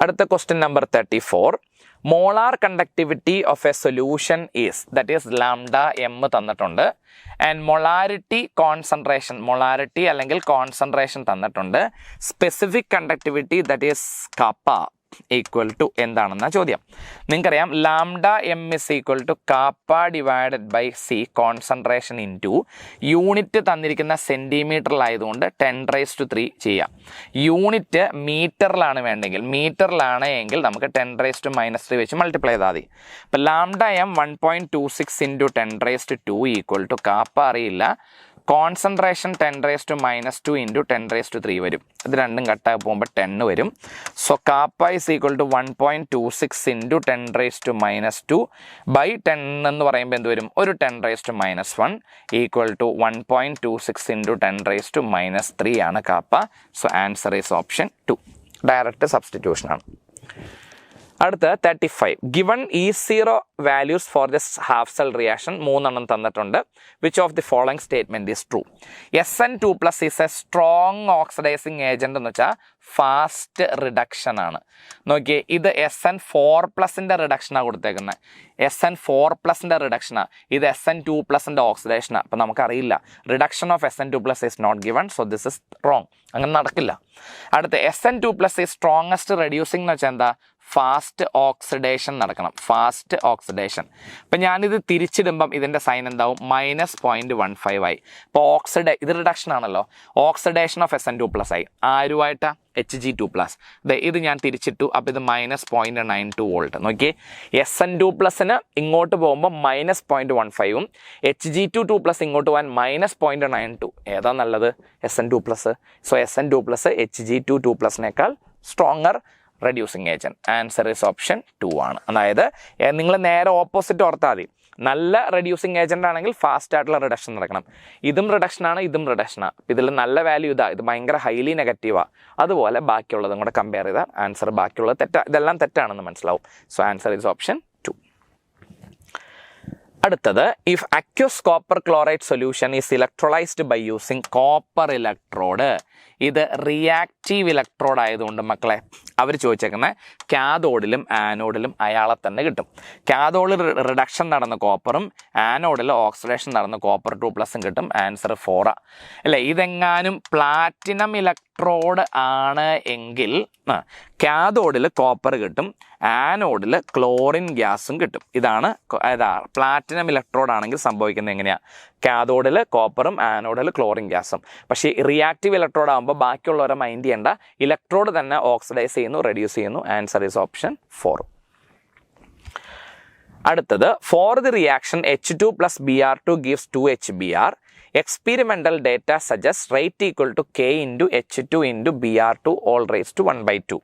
അടുത്ത question number 34. Molar conductivity of a solution is, that is lambda M തന്നിട്ടുണ്ട്. ആൻഡ് മൊളാരിറ്റി അല്ലെങ്കിൽ കോൺസെൻട്രേഷൻ തന്നിട്ടുണ്ട്. Specific conductivity that is kappa equal to എന്താണെന്ന ചോദ്യം. നിങ്ങൾക്കറിയാം lambda M is equal to kappa divided by C concentration into unit തന്നിരിക്കുന്ന സെൻറ്റിമീറ്ററിലായതുകൊണ്ട് 10⁻³ ചെയ്യാം. Unit മീറ്ററിലാണ് വേണ്ടെങ്കിൽ, മീറ്ററിലാണ് എങ്കിൽ നമുക്ക് 10⁻³ വെച്ച് മൾട്ടിപ്ലൈ ചെയ്താൽ മതി. അപ്പോൾ lambda M 1.26 into 10⁻² equal to kappa അറിയില്ല, കോൺസെൻട്രേഷൻ 10⁻² ഇൻറ്റു 10⁻³ വരും. ഇത് രണ്ടും കട്ടായി പോകുമ്പോൾ 10 വരും. So kappa is equal to 1.26 into 10⁻² by 10 എന്ന് പറയുമ്പോൾ എന്ത് വരും? ഒരു 10⁻⁻1 ഈക്വൽ ടു 1.26 ഇൻറ്റു 10⁻³ ആണ് kappa. So answer is option 2. Direct substitution ആണ്. അടുത്ത 35. Given E0 values for this half cell reaction 3 തന്നിട്ടുണ്ട്. Which of the following statement is true? SN2+ is a strong oxidising agent എന്ന് വെച്ചാൽ fast reduction ആണ്. നോക്കിയേ, ഇത് SN4+ന്റെ റിഡക്ഷനാണ് കൊടുത്തേക്കുന്നത്. SN4+ന്റെ റിഡക്ഷനാണ്. ഇത് SN2+ന്റെ ഓക്സിഡേഷനാണ്. അപ്പം നമുക്കറിയില്ല. Reduction of SN2+ is not given. So this is wrong. അങ്ങനെ നടക്കില്ല. അടുത്ത SN2+ ഈസ് സ്ട്രോങ്ങസ്റ്റ് റെഡ്യൂസിങ് എന്ന് വെച്ചാൽ എന്താ? ഫാസ്റ്റ് ഓക്സിഡേഷൻ നടക്കണം. Fast oxidation. അപ്പം ഞാനിത് തിരിച്ചിടുമ്പം ഇതിൻ്റെ സൈൻ എന്താവും? -0.15 ആയി. ഇപ്പോൾ ഇത് റിഡക്ഷൻ ആണല്ലോ. ഓക്സിഡേഷൻ ഓഫ് SN2+ ആയി. ആരുമായിട്ടാ? Hg2+. ഇത് ഞാൻ തിരിച്ചിട്ടു. അപ്പോൾ ഇത് -0.92 വോൾട്ട്. നോക്കിയേ, SN2+ന് ഇങ്ങോട്ട് പോകുമ്പോൾ -0.15ഉം Hg2+ ഇങ്ങോട്ട് പോകാൻ -0.92. ഏതാ നല്ലത്? SN2+. സോ SN2+ Hg2+നേക്കാൾ stronger reducing agent. Answer is option 2 ആണ്. അതായത് നിങ്ങൾ നേരെ ഓപ്പോസിറ്റ് ഓർത്താൽ മതി. നല്ല റെഡ്യൂസിങ് ഏജൻ്റ് ആണെങ്കിൽ ഫാസ്റ്റ് ആയിട്ടുള്ള റിഡക്ഷൻ നടക്കണം. ഇതും റിഡക്ഷനാണ്, ഇതും റിഡക്ഷനാണ്. ഇതിൽ നല്ല വാല്യൂ ഇതാ, ഇത് ഭയങ്കര ഹൈലി നെഗറ്റീവാണ്. അതുപോലെ ബാക്കിയുള്ളതും കൂടെ കമ്പയർ ചെയ്താൽ ആൻസർ ബാക്കിയുള്ളത് ഇതെല്ലാം തെറ്റാണെന്ന് മനസ്സിലാവും. So answer is option 2. അടുത്തത്, if aqueous copper chloride solution is electrolysed by using copper electrode ഇത് റിയാക്റ്റീവ് ഇലക്ട്രോഡ് ആയതുകൊണ്ട് മക്കളെ അവർ ചോദിച്ചേക്കുന്ന കാഥോഡിലും ആനോഡിലും അയാളെ തന്നെ കിട്ടും. കാഥോഡിൽ റിഡക്ഷൻ നടന്ന കോപ്പറും ആനോഡിൽ ഓക്സിഡേഷൻ നടന്ന കോപ്പർ 2+ കിട്ടും. ആൻസർ 4 അല്ലേ. ഇതെങ്ങാനും പ്ലാറ്റിനം ഇലക്ട്രോഡ് ആണ് എങ്കിൽ കാഥോഡിൽ കോപ്പർ കിട്ടും, ആനോഡിൽ ക്ലോറിൻ ഗ്യാസും കിട്ടും. ഇതാണ് പ്ലാറ്റിനം ഇലക്ട്രോഡ് ആണെങ്കിൽ സംഭവിക്കുന്നത് എങ്ങനെയാണ്? കാഥോഡിൽ കോപ്പറും ആനോഡിൽ ക്ലോറിൻ ഗ്യാസും. പക്ഷേ റിയാക്റ്റീവ് ഇലക്ട്രോഡ് ആകുമ്പോൾ ബാക്കിയുള്ളവരെ മൈൻഡ് ചെയ്യേണ്ട, ഇലക്ട്രോഡ് തന്നെ ഓക്സിഡൈസ് ചെയ്യുന്നു, റെഡ്യൂസ് ചെയ്യുന്നു. Answer is option 4. അടുത്തത്, for the reaction H2 + Br2 gives 2HBr. Experimental data suggests rate equal to K into H2 into Br2 all raised to 1/2.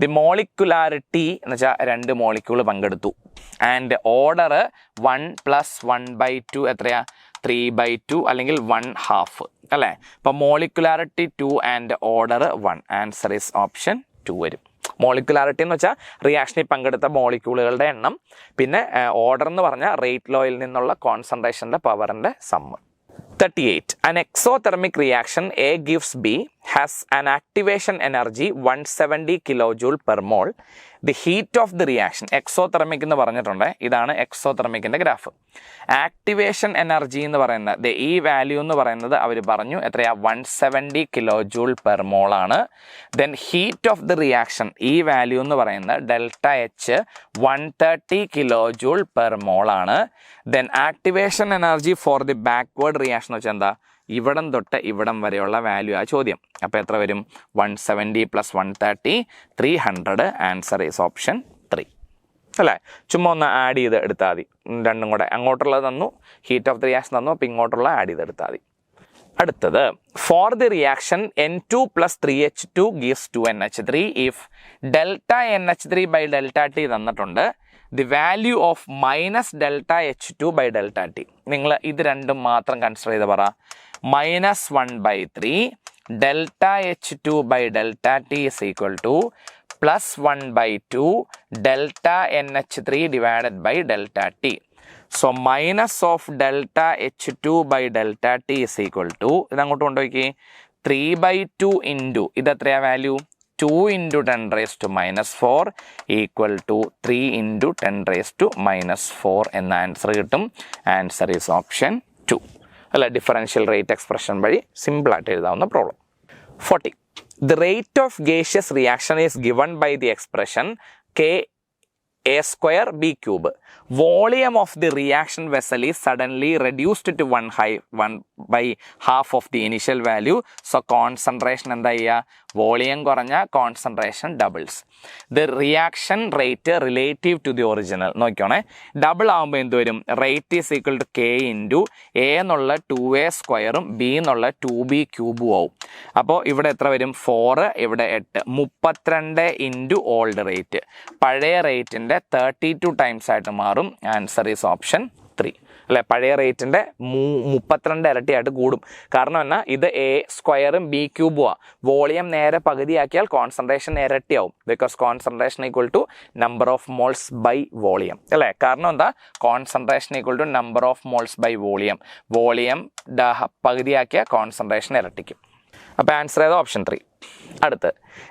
The molecularity എന്ന് വെച്ചാൽ 2 molecule പങ്കെടുത്തു. And order 1 + 1/2 എത്രയാ? 3/2 അല്ലെങ്കിൽ 1/2 അല്ലേ. അപ്പോൾ molecularity 2 and order 1. Answer is option 2 വരും. Molecularity എന്ന് വെച്ചാൽ റിയാക്ഷനിൽ പങ്കെടുത്ത മോളിക്യൂളുകളുടെ എണ്ണം, പിന്നെ ഓർഡർ എന്ന് പറഞ്ഞാൽ റേറ്റ് ലോയിൽ നിന്നുള്ള കോൺസെൻട്രേഷൻ്റെ പവറിൻ്റെ sum. 38. An exothermic reaction A gives B has an activation energy 170 kilojoule per mole. The heat of the reaction, exothermic എന്ന് പറഞ്ഞിട്ടുണ്ട്, ഇതാണ് എക്സോതെർമിക്കിൻ്റെ ഗ്രാഫ്. ആക്ടിവേഷൻ എനർജി എന്ന് പറയുന്നത് ഈ വാല്യൂ എന്ന് പറയുന്നത് അവർ പറഞ്ഞു എത്രയാ? 170 കിലോജൂൾ പെർ മോൾ ആണ്. Then heat of the reaction, ഈ വാല്യൂ എന്ന് പറയുന്നത് ΔH 130 കിലോജൂൾ പെർ മോൾ ആണ്. Then activation energy for the backward reaction എന്ന് വെച്ചാൽ എന്താ? ഇവിടം തൊട്ട് ഇവിടം വരെയുള്ള വാല്യൂ ആ ചോദ്യം. അപ്പോൾ എത്ര വരും? 170 + 130 300. ആൻസർ ഈസ് ഓപ്ഷൻ 3 അല്ലേ. ചുമ്മാ ഒന്ന് ആഡ് ചെയ്ത് എടുത്താൽ മതി. രണ്ടും കൂടെ അങ്ങോട്ടുള്ളത് തന്നു, ഹീറ്റ് ഓഫ് ദി റിയാക്ഷൻ തന്നു, അപ്പോൾ ഇങ്ങോട്ടുള്ള ആഡ് ചെയ്ത് എടുത്താൽ മതി. അടുത്തത്, for the reaction N2 + 3H2 gives 2NH3 if ΔNH3/ΔT തന്നിട്ടുണ്ട്. The value of -ΔH2/ΔT. നിങ്ങൾ ഇത് രണ്ടും മാത്രം കൺസിഡർ ചെയ്ത് പറ. -1/3 ΔH2/ΔT is equal to +1/2 ΔNH3/ΔT. So minus of ΔH2/ΔT is equal to, ഇതങ്ങോട്ട് കൊണ്ടുപോയി 3/2 ഇൻറ്റു ഇതെത്രയാ വാല്യൂ? 2 × 10⁻⁻4 equal to 3 × 10⁻⁻4 എന്ന ആൻസർ കിട്ടും. ആൻസർ ഈസ് ഓപ്ഷൻ 2 അല്ല. ഡിഫറൻഷ്യൽ റേറ്റ് എക്സ്പ്രഷൻ വഴി സിമ്പിളായിട്ട് എഴുതാവുന്ന problem. 40. The rate of gaseous reaction is given by the expression Ka² B³. Volume of the reaction vessel is suddenly reduced to 1/2 of the initial value. So concentration എന്താ ചെയ്യുക? Volume കുറഞ്ഞ concentration doubles. The reaction rate relative to the original. നോക്കിയോണേ, double ആകുമ്പോൾ എന്ത് വരും? Rate is equal to K into A എന്നുള്ള 2A² B എന്നുള്ള 2B³ ആവും. അപ്പോൾ ഇവിടെ എത്ര വരും? 4, ഇവിടെ 8, 32 ഇൻറ്റു ഓൾഡ് റേറ്റ്. പഴയ റേറ്റിൻ്റെ 32 ടൈംസ് ആയിട്ട് മാറും. ആൻസർ ഈസ് ഓപ്ഷൻ 3 അല്ലെ. പഴയ റേറ്റിൻ്റെ 32 ഇരട്ടിയായിട്ട് കൂടും. കാരണം എന്നാൽ ഇത് A² B³ വോളിയം നേരെ പകുതിയാക്കിയാൽ കോൺസെൻട്രേഷൻ ഇരട്ടിയാവും. Because concentration equal to number of moles by volume അല്ലേ. കാരണം എന്താ? Concentration equal to number of moles by volume. Volume പകുതിയാക്കിയ കോൺസെൻട്രേഷൻ ഇരട്ടിക്കും. അപ്പോൾ ആൻസർ ചെയ്ത ഓപ്ഷൻ 3. അടുത്ത്,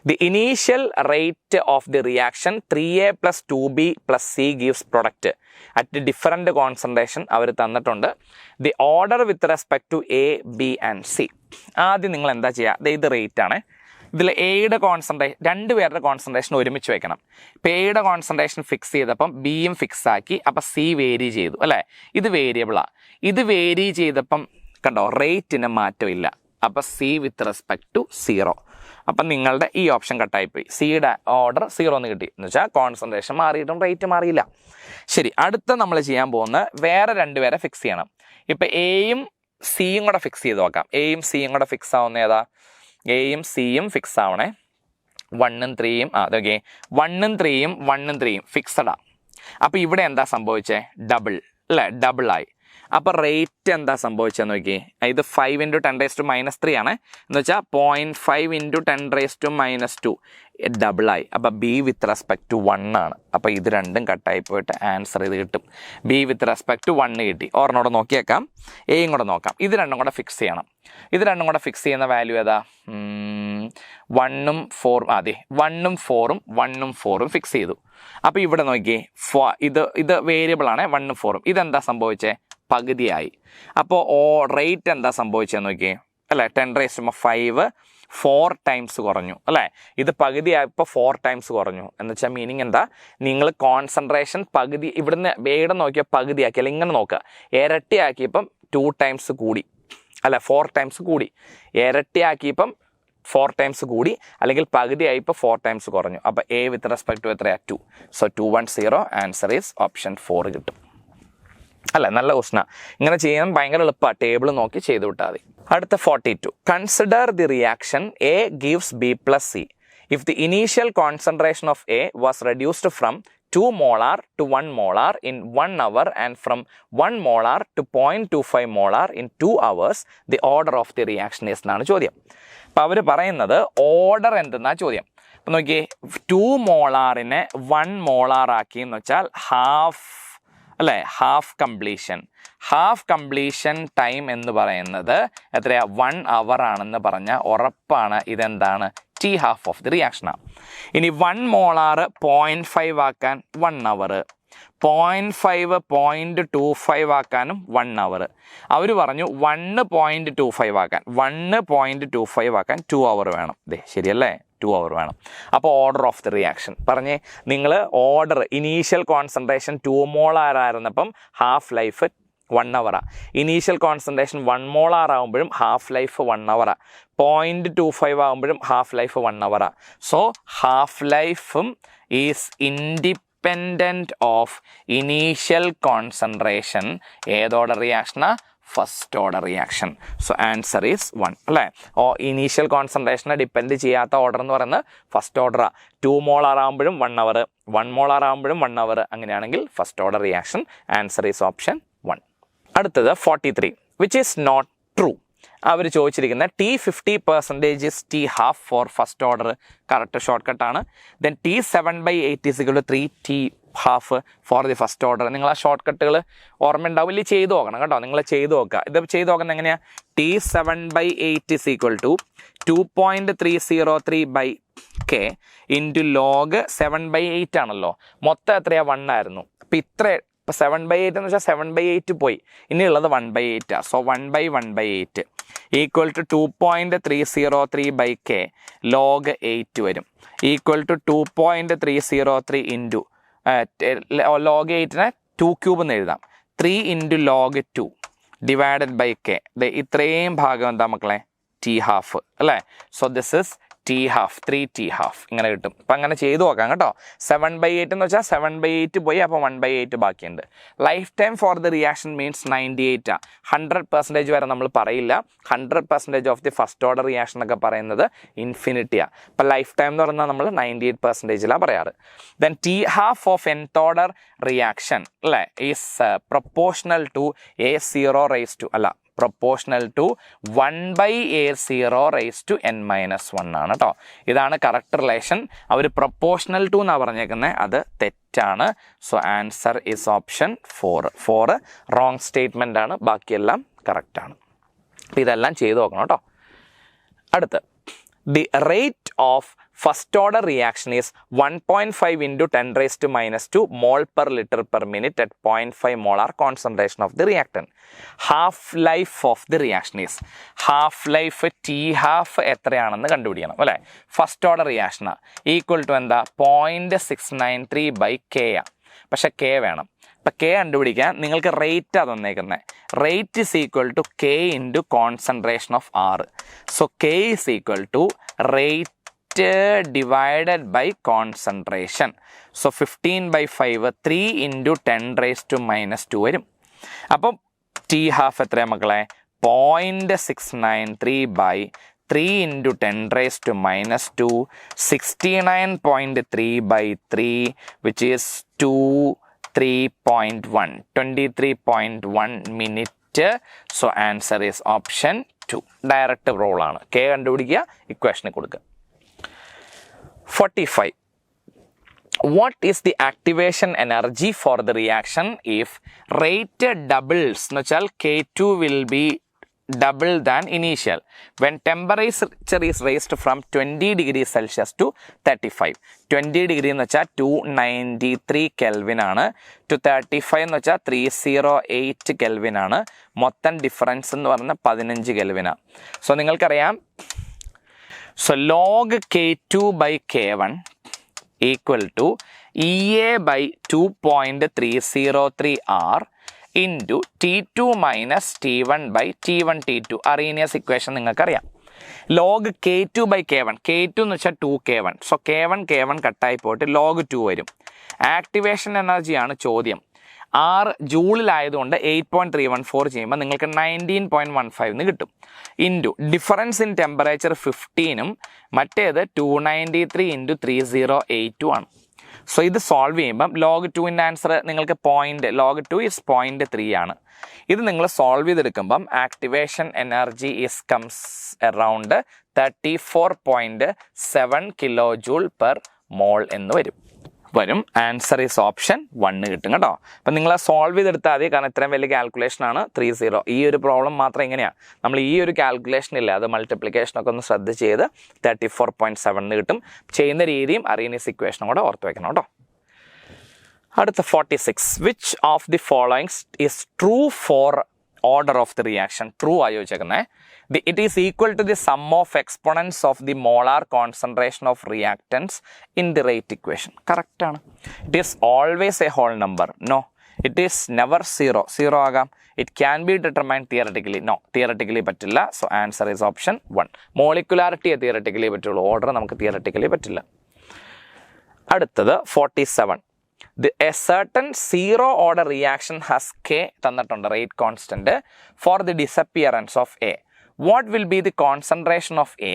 the initial rate of the reaction 3A + 2B + C gives product at different concentration അവർ തന്നിട്ടുണ്ട്. The order with respect to A, B and C. ആദ്യം നിങ്ങൾ എന്താ ചെയ്യുക? ഇത് റേറ്റ് ആണ്. ഇതിൽ എയുടെ കോൺസെൻട്രേഷൻ, രണ്ടുപേരുടെ കോൺസെൻട്രേഷൻ ഒരുമിച്ച് വെക്കണം. ഇപ്പോൾ എയുടെ കോൺസെൻട്രേഷൻ ഫിക്സ് ചെയ്തപ്പം ബിയും ഫിക്സ് ആക്കി, അപ്പം C വേരി ചെയ്തു അല്ലേ. ഇത് വേരിയബിളാണ്. ഇത് വേരി ചെയ്തപ്പം കണ്ടോ റേറ്റിന് മാറ്റമില്ല. അപ്പം C വിത്ത് റെസ്പെക്ട് ടു 0. അപ്പം നിങ്ങളുടെ ഈ ഓപ്ഷൻ കട്ടായിപ്പോയി. സിയുടെ ഓർഡർ 0 എന്ന് കിട്ടി. എന്ന് വെച്ചാൽ കോൺസെൻട്രേഷൻ മാറിയിട്ടും റേറ്റ് മാറിയില്ല. ശരി, അടുത്ത നമ്മൾ ചെയ്യാൻ പോകുന്നത് വേറെ രണ്ടുപേരെ ഫിക്സ് ചെയ്യണം. ഇപ്പം Aയും Cയും കൂടെ ഫിക്സ് ചെയ്ത് നോക്കാം. Aയും Cയും കൂടെ ഫിക്സ് ആവുന്ന ഏതാ? Aയും Cയും ഫിക്സ് ആവണേ. 1ഉം 3ഉം അതൊക്കെ 1ഉം 3ഉം ഫിക്സഡാണ്. അപ്പോൾ ഇവിടെ എന്താ സംഭവിച്ചേ? ഡബിൾ അല്ലേ, ഡബിളായി. അപ്പോൾ റേറ്റ് എന്താ സംഭവിച്ചതെന്ന് നോക്കി. ഇത് 5 × 10⁻³ ആണ് എന്ന് വെച്ചാൽ 0.5 × 10⁻², ഡബിളായി. അപ്പോൾ ബി വിത്ത് റെസ്പെക്ട് ടു 1 ആണ്. അപ്പോൾ ഇത് രണ്ടും കട്ടായി പോയിട്ട് ആൻസർ ഇത് കിട്ടും. ബി വിത്ത് റെസ്പെക്ട് ടു 1 കിട്ടി. ഓർമ്മയോടെ നോക്കിയേക്കാം, എയും കൂടെ നോക്കാം. ഇത് രണ്ടും കൂടെ ഫിക്സ് ചെയ്യണം. ഇത് രണ്ടും കൂടെ ഫിക്സ് ചെയ്യുന്ന വാല്യൂ ഏതാ? 1ഉം 4ഉം. അതെ, 1ഉം 4ഉം 1ഉം 4ഉം ഫിക്സ് ചെയ്തു. അപ്പോൾ ഇവിടെ നോക്കിയേ, ഇത് വേരിയബിളാണ് 1ഉം 4ഉം. ഇതെന്താ സംഭവിച്ചേ? പകുതിയായി. അപ്പോൾ റേറ്റ് എന്താ സംഭവിച്ചതെന്ന് നോക്കിയേ, അല്ലേ? 10⁻5 4 ടൈംസ് കുറഞ്ഞു, അല്ലേ? ഇത് പകുതിയായപ്പോൾ 4 ടൈംസ് കുറഞ്ഞു എന്ന് വെച്ചാൽ മീനിങ് എന്താ? നിങ്ങൾ കോൺസെൻട്രേഷൻ പകുതി ഇവിടുന്ന് വേഗം നോക്കിയാൽ പകുതിയാക്കി, അല്ലെങ്കിൽ ഇങ്ങനെ നോക്കുക, ഇരട്ടിയാക്കിയപ്പം 2 ടൈംസ് കൂടി, അല്ല 4 ടൈംസ് കൂടി. ഇരട്ടിയാക്കിയപ്പം 4 ടൈംസ് കൂടി, അല്ലെങ്കിൽ പകുതിയായിപ്പോൾ 4 ടൈംസ് കുറഞ്ഞു. അപ്പോൾ എ വിത്ത് റെസ്പെക്ട് ടു എത്രയാണ്? 2. സോ 210 ആൻസർ ഈസ് ഓപ്ഷൻ 4 കിട്ടും. അല്ല, നല്ല ക്വസ്റ്റ്യനാ. ഇങ്ങനെ ചെയ്യാൻ ഭയങ്കര എളുപ്പമാണ്. ടേബിൾ നോക്കി ചെയ്തു വിട്ടാൽ മതി. അടുത്ത 42. Consider the reaction A gives B plus C if the initial concentration of A was reduced from 2 molar to 1 molar in 1 hour and from 1 molar to 0.25 molar in 2 hours. The order of the reaction is എന്നാണ് ചോദ്യം. അപ്പോൾ അവർ പറയുന്നത് order എന്തെന്നാ ചോദ്യം. അപ്പോൾ നോക്കിയേ, 2 മോളാറിനെ 1 molar ആക്കി എന്ന് വെച്ചാൽ ഹാഫ്, അല്ലേ? ഹാഫ് കംപ്ലീഷൻ ടൈം എന്ന് പറയുന്നത് എത്രയാ? 1 hour ആണെന്ന് പറഞ്ഞാൽ ഉറപ്പാണ് ഇതെന്താണ്? T½ of the റിയാക്ഷനാണ്. ഇനി 1 മോളാർ 0.5 ആക്കാൻ 1 hour, 0.5 0.25 ആക്കാനും 1 hour. അവർ പറഞ്ഞു 1.25 ആക്കാൻ 1.25 ആക്കാൻ 2 hour വേണം. ശരിയല്ലേ? 2 hour വേണം. അപ്പോൾ ഓർഡർ ഓഫ് ദി റിയാക്ഷൻ പറഞ്ഞേ നിങ്ങൾ. ഓർഡർ ഇനീഷ്യൽ കോൺസെൻട്രേഷൻ 2 മോളാർ ആയിരുന്നപ്പം half life 1 hour. Initial concentration 1 molar ആകുമ്പോഴും ഹാഫ് ലൈഫ് 1 hour. 0.25 ആകുമ്പോഴും half life 1 hour. So half ലൈഫും is independent of initial concentration. ഏതോടെ റിയാക്ഷനാ? First order reaction. So answer is 1, അല്ലേ? Initial കോൺസെൻട്രേഷനെ ഡിപ്പെൻഡ് ചെയ്യാത്ത order എന്ന് പറയുന്നത് ഫസ്റ്റ് ഓർഡറാണ്. 2 മോളാർ ആകുമ്പോഴും 1 hour, 1 മോളാർ ആകുമ്പോഴും 1 hour. അങ്ങനെയാണെങ്കിൽ first order reaction. Answer is option 1. അടുത്തത് 43, വിച്ച് ഈസ് നോട്ട് ട്രൂ. അവർ ചോദിച്ചിരിക്കുന്ന T50% is T½ for first order. Correct short കട്ടാണ്. Then T7/8 = 3T½ for the first order. നിങ്ങൾ ആ ഷോർട്ട് കട്ടുകൾ ഓർമ്മയുണ്ടാവും, ഇല്ല ചെയ്ത് നോക്കണം കേട്ടോ. നിങ്ങൾ ചെയ്ത് നോക്കുക. ഇത് ചെയ്ത് നോക്കുന്നത് എങ്ങനെയാണ്? T7/8 = 2.303/k ഇൻറ്റു ലോഗ് 7/8 ആണല്ലോ. മൊത്തം എത്രയാണ്? 1 ആയിരുന്നു. അപ്പം ഇത്ര 7/8 എന്ന് വെച്ചാൽ 7/8 പോയി, ഇനിയുള്ളത് 1/8. So 1/1/8 equal to 2.303/k log 8 വരും. ഈക്വൽ ടു 2.303 ഇൻറ്റു ലോഗ് 8നെ 2³ എന്ന് എഴുതാം. 3 into log 2 divided by k. ഇത്രയും ഭാഗം എന്താ മക്കളെ? T½ അല്ലേ? So this is T½ 3T½ ഇങ്ങനെ കിട്ടും. അപ്പം അങ്ങനെ ചെയ്തു നോക്കാം കേട്ടോ. 7/8 എന്ന് വെച്ചാൽ 7/8 പോയി, അപ്പോൾ 1/8 ബാക്കിയുണ്ട്. Life time for the reaction means 98. 100% വരെ നമ്മൾ പറയില്ല. 100% of the first order reaction ഒക്കെ പറയുന്നത് ഇൻഫിനിറ്റിയാണ്. അപ്പം ലൈഫ് ടൈം എന്ന് പറഞ്ഞാൽ നമ്മൾ 98% പറയാറ്. Then T½ of nth order reaction, അല്ലേ, ഈസ് പ്രൊപ്പോർഷണൽ ടു A0 അല്ല, പ്രൊപ്പോർഷണൽ ടു 1/A0 ആണ് കേട്ടോ. ഇതാണ് കറക്റ്റ് റിലേഷൻ. അവർ പ്രൊപ്പോർഷണൽ ടു എന്നാണ് പറഞ്ഞേക്കുന്നത്, അത് തെറ്റാണ്. So answer is option 4 wrong statement ആണ്. ബാക്കിയെല്ലാം കറക്റ്റാണ്. അപ്പോൾ ഇതെല്ലാം ചെയ്ത് നോക്കണം കേട്ടോ. അടുത്ത്, the rate of first order reaction is 1.5 × 10⁻² mol per liter per minute at 0.5 molar concentration of the reactant. Half life of the reaction is, half life T½ എത്രയാണെന്ന് കണ്ടുപിടിക്കണം, അല്ലേ? ഫസ്റ്റ് ഓർഡർ റിയാക്ഷനാണ്. ഈക്വൽ ടു എന്താ? 0.693/k. പക്ഷെ k വേണം. അപ്പം k കണ്ടുപിടിക്കാൻ നിങ്ങൾക്ക് റേറ്റ് തന്നേക്കുന്നത്. Rate is equal to k into concentration of R. So k is equal to rate divided by concentration. So 15/5 3 × 10⁻² വരും. അപ്പം T½ എത്രയാ മക്കളെ? 0.693/3 × 10⁻², 69.3/3 which is 2 23.1 minute. So answer is option 2. Direct roll ആണ്. K കണ്ടുപിടിക്കുക, ഇക്വേഷന് കൊടുക്കുക. 45. What is the activation energy for the reaction if rate doubles? എന്ന് വെച്ചാൽ K2 will be double than initial when temperature is raised from 20 degrees Celsius to 35. 20 degree എന്ന് വെച്ചാൽ 293 Kelvin ആണ്, to 35 എന്ന് വെച്ചാൽ 308 Kelvin ആണ്. മൊത്തം ഡിഫറൻസ് എന്ന് പറഞ്ഞാൽ 15 Kelvin ആണ്. സോ നിങ്ങൾക്കറിയാം, so log K2 by K1 equal to EA by 2.303 R into T2 minus T1 by T1 T2. Arrhenius equation നിങ്ങൾക്കറിയാം. log K2 by K1. K2 എന്ന് വെച്ചാൽ 2K1. സോ K1 കട്ടായി പോയിട്ട് log 2 വരും. ആക്ടിവേഷൻ എനർജിയാണ് ചോദ്യം. R ജൂളിലായതുകൊണ്ട് 8.314 ചെയ്യുമ്പോൾ നിങ്ങൾക്ക് 19.15 എന്ന് കിട്ടും. ഇൻറ്റു ഡിഫറൻസ് ഇൻ ടെമ്പറേച്ചർ 15ഉം മറ്റേത് 293 ഇൻറ്റു 3082 ആണ്. സോ ഇത് സോൾവ് ചെയ്യുമ്പം log 2ൻ്റെ ആൻസർ നിങ്ങൾക്ക് log 2 ഇസ് 0.3 ആണ്. ഇത് നിങ്ങൾ സോൾവ് ചെയ്തെടുക്കുമ്പം activation energy is comes around 34.7 kilo joule per mole എന്ന് വരും. ആൻസർ ഈസ് ഓപ്ഷൻ 1 കിട്ടും കേട്ടോ. അപ്പം നിങ്ങൾ സോൾവ് ചെയ്തെടുത്താൽ മതി, കാരണം ഇത്രയും വലിയ കാൽക്കുലേഷൻ ആണ് 30. ഈ ഒരു പ്രോബ്ലം മാത്രം എങ്ങനെയാണ് നമ്മൾ ഈ ഒരു കാൽക്കുലേഷൻ ഇല്ല, അത് മൾട്ടിപ്ലിക്കേഷനൊക്കെ ഒന്ന് ശ്രദ്ധിച്ച് ചെയ്ത് 34.7 കിട്ടും. ചെയ്യുന്ന രീതിയും Arrhenius ഇക്വേഷനും കൂടെ ഓർത്ത് വെക്കണം കേട്ടോ. അടുത്ത 46. Which of the followings is true for order of the reaction? True ആയി ചോദിച്ചേക്കുന്നത്. It is equal to the sum of exponents of the molar concentration of reactants in the rate equation. Correct ആണ്. It is always a whole number. No, it is never 0. 0 ആകാം. It can be determined theoretically. No, theoretically പറ്റില്ല. So answer is option 1. Molecularity theoretically പറ്റുള്ളൂ, order നമുക്ക് theoretically പറ്റില്ല. അടുത്തത് 47. A certain zero order reaction has K തന്നിട്ടുണ്ട്, rate constant, for the disappearance of A. What will be the concentration of A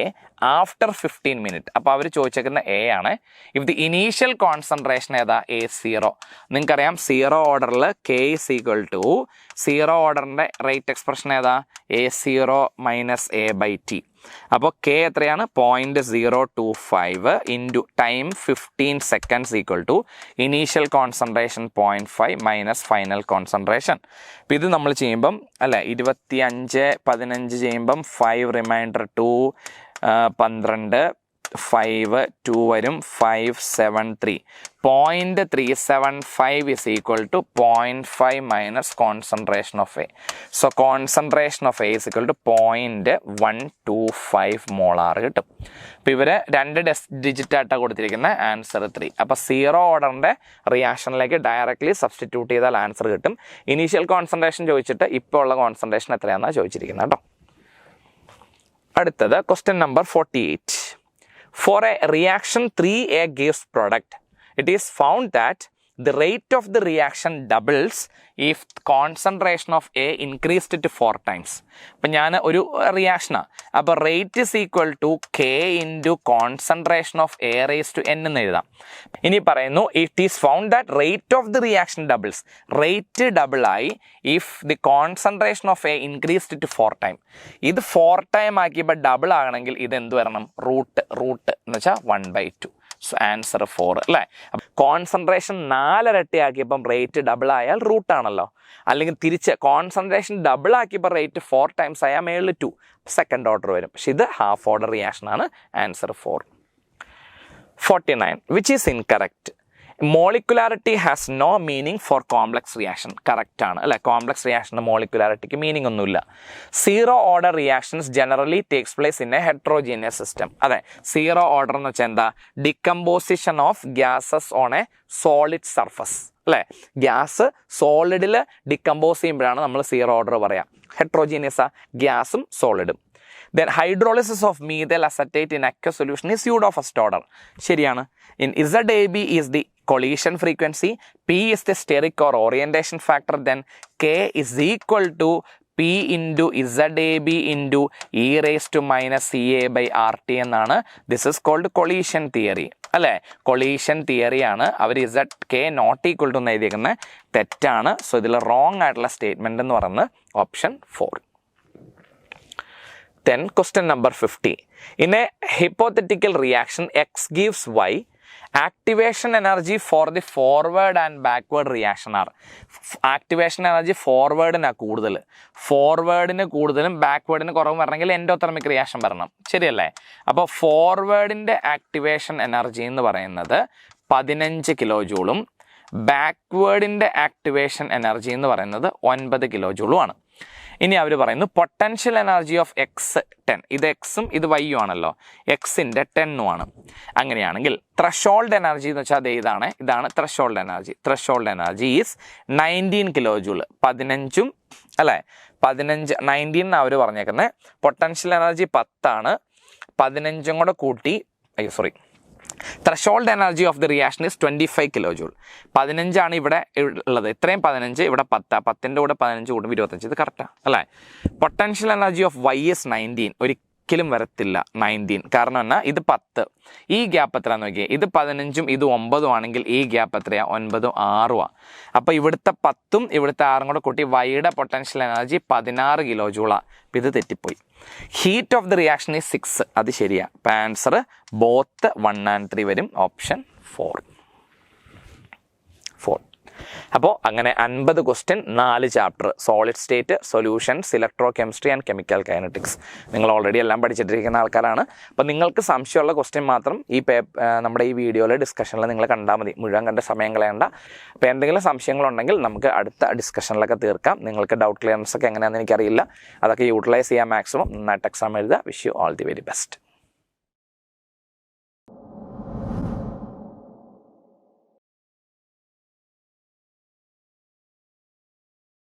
after 15 minutes? അപ്പോൾ അവർ ചോദിച്ചേക്കുന്ന A ആണ്. If the initial concentration ഏതാ? A0. നിങ്ങൾക്കറിയാം zero ഓർഡറിൽ K is equal to zero ഓർഡറിൻ്റെ rate expression ഏതാ? A0 minus A by T. അപ്പോൾ K എത്രയാണ്? 0.025 into time 15 seconds equal to initial concentration 0.5 minus final concentration. അപ്പോൾ ഇത് നമ്മൾ ചെയ്യുമ്പം അല്ലേ 25 ചെയ്യുമ്പം 5 റിമൈൻഡർ 2 12 5 2 വരും 573. 0.375 is equal to 0.5 minus concentration of A. So concentration of A is equal to 0.125 molar കിട്ടും. അപ്പോൾ ഇവർ 2 ഡിജിറ്റ് ആയിട്ടാണ് കൊടുത്തിരിക്കുന്ന ആൻസർ 3. അപ്പോൾ സീറോ ഓർഡറിൻ്റെ റിയാക്ഷനിലേക്ക് ഡയറക്റ്റ്ലി സബ്സ്റ്റിറ്റ്യൂട്ട് ചെയ്താൽ ആൻസർ കിട്ടും. ഇനീഷ്യൽ കോൺസെൻട്രേഷൻ ചോദിച്ചിട്ട് ഇപ്പോൾ ഉള്ള കോൺസെൻട്രേഷൻ എത്രയാണെന്നാണ് ചോദിച്ചിരിക്കുന്നത് കേട്ടോ. അടുത്തത് question number 48. For a reaction 3A gives product, it is found that the rate of the reaction doubles if concentration of A increased to 4 times. അപ്പം ഞാൻ ഒരു റിയാക്ഷനാണ്, അപ്പോൾ rate is equal to K into concentration of A raise to N എന്ന് എഴുതാം. ഇനി പറയുന്നു it is found that rate of the reaction doubles. Rate ഡബിളായി if the concentration of A increased to 4 time. ഇത് 4 ടൈം ആക്കിയപ്പോൾ ഡബിൾ ആകണമെങ്കിൽ ഇത് എന്ത് വരണം? റൂട്ട് എന്ന് വെച്ചാൽ 1/2. സോ ആൻസർ 4 അല്ലേ. കോൺസെൻട്രേഷൻ 4 ഇരട്ടി ആക്കിയപ്പം റേറ്റ് ഡബിൾ ആയാൽ റൂട്ടാണല്ലോ. അല്ലെങ്കിൽ തിരിച്ച് കോൺസെൻട്രേഷൻ ഡബിൾ ആക്കിയപ്പോൾ റേറ്റ് 4 ടൈംസ് ആയാൽ മേളിൽ 2 സെക്കൻഡ് ഓർഡർ വരും. പക്ഷെ ഇത് ഹാഫ് ഓർഡർ റിയാക്ഷൻ ആണ്. Answer 4. 49. Which is incorrect? Molecularity has no meaning for complex reaction. Correct ആണ് അല്ലേ. കോംപ്ലക്സ് റിയാക്ഷൻ്റെ മോളിക്കുലാരിറ്റിക്ക് മീനിങ് ഒന്നുമില്ല. Zero order reactions generally takes place in a heterogeneous system. അതെ, സീറോ ഓർഡർ എന്ന് വെച്ചാൽ എന്താ? Decomposition of gases on a solid surface അല്ലേ. ഗ്യാസ് സോളിഡിൽ ഡിക്കമ്പോസ് ചെയ്യുമ്പോഴാണ് നമ്മൾ സീറോ ഓർഡർ പറയാം. ഹെട്രോജീനിയസ് ഗ്യാസും സോളിഡും. Then hydrolysis of methyl acetate in aqueous solution is pseudo first order. ശരിയാണ്. In ZAB is the collision frequency, P is the steric or orientation factor, then K is equal to P into ZAB into E raised to minus CA by RT എന്നാണ്. This is called collision theory. അല്ലേ? Collision തിയറിയാണ്. അവർ ZK not equal to എന്ന് എഴുതിയിരിക്കുന്നത് തെറ്റാണ്. So ഇതിൽ wrong ആയിട്ടുള്ള statement എന്ന് പറയുന്നത് option 4. Then question number 50. In a hypothetical reaction, X gives Y, activation energy for the forward and backward reaction are. Activation energy ഫോർവേഡിനാണ് കൂടുതൽ, ഫോർവേഡിന് കൂടുതലും ബാക്ക്വേർഡിന് കുറവും വരണമെങ്കിൽ എൻഡോതെർമിക് റിയാക്ഷൻ വരണം, ശരിയല്ലേ? അപ്പോൾ ഫോർവേഡിൻ്റെ ആക്ടിവേഷൻ എനർജി എന്ന് പറയുന്നത് 15 കിലോ ജൂളും ബാക്ക്വേർഡിൻ്റെ ആക്ടിവേഷൻ എനർജി എന്ന് പറയുന്നത് 9 കിലോ ജൂളും ആണ്. ഇനി അവർ പറയുന്നു പൊട്ടൻഷ്യൽ എനർജി ഓഫ് എക്സ് 10, ഇത് എക്സും ഇത് വൈയും ആണല്ലോ, എക്സിൻ്റെ 10 ആണ്. അങ്ങനെയാണെങ്കിൽ ത്രഷോൾഡ് എനർജി എന്ന് വെച്ചാൽ ഇതാണ് threshold energy. Threshold energy is 19 kilo joule, 15 അല്ലേ, 19 അവർ പറഞ്ഞേക്കുന്നത്. പൊട്ടൻഷ്യൽ എനർജി 10 ആണ്, 15 കൂടെ കൂട്ടി threshold energy of the reaction is 25 kilo joule. 15 ആണ് ഇവിടെ ഉള്ളത്, ഇത്രയും 15, ഇവിടെ 10, 10ൻ്റെ കൂടെ 15 കൂടും 25, ഇത് കറക്റ്റാണ് അല്ലേ? Potential energy of Y is 19, ഒരിക്കലും വരത്തില്ല 19, കാരണം എന്നാ ഇത് 10, ഈ ഗ്യാപ്പ് എത്രയാണെന്ന് നോക്കിയേ, ഇത് 15ഉം ഇത് 9ഉം ആണെങ്കിൽ ഈ ഗ്യാപ്പ് എത്രയാണ്? 9ഉം 6ഉം. അപ്പോൾ ഇവിടുത്തെ 10ഉം ഇവിടുത്തെ 6ഉം കൂടെ കൂട്ടി വൈയുടെ പൊട്ടൻഷ്യൽ എനർജി 16 കിലോ ജൂളാണ്. അപ്പോൾ ഇത് തെറ്റിപ്പോയി. Heat of the reaction is 6, അത് ശരിയാണ്. അപ്പോൾ ആൻസർ ബോത്ത് 1 and 3 വരും, ഓപ്ഷൻ 4. അപ്പോൾ അങ്ങനെ 50 question, 4 chapter, solid state, solutions, electro chemistry and chemical kinetics. നിങ്ങൾ ഓൾറെഡി എല്ലാം പഠിച്ചിട്ടിരിക്കുന്ന ആൾക്കാരാണ്. അപ്പോൾ നിങ്ങൾക്ക് സംശയമുള്ള ക്വസ്റ്റ്യൻ മാത്രം നമ്മുടെ ഈ വീഡിയോയിലെ ഡിസ്കഷനിൽ നിങ്ങൾ കണ്ടാൽ മതി, മുഴുവൻ കണ്ട സമയം കളയണ്ട. അപ്പോൾ എന്തെങ്കിലും സംശയങ്ങളുണ്ടെങ്കിൽ നമുക്ക് അടുത്ത ഡിസ്കഷനിലൊക്കെ തീർക്കാം. നിങ്ങൾക്ക് ഡൗട്ട് ക്ലിയറൻസ് ഒക്കെ എങ്ങനെയാണെന്ന് എനിക്കറിയില്ല, അതൊക്കെ യൂട്ടിലൈസ് ചെയ്യാൻ മാക്സിമം നന്നായിട്ട് എക്സാം എഴുതുക. Wish you all the very best.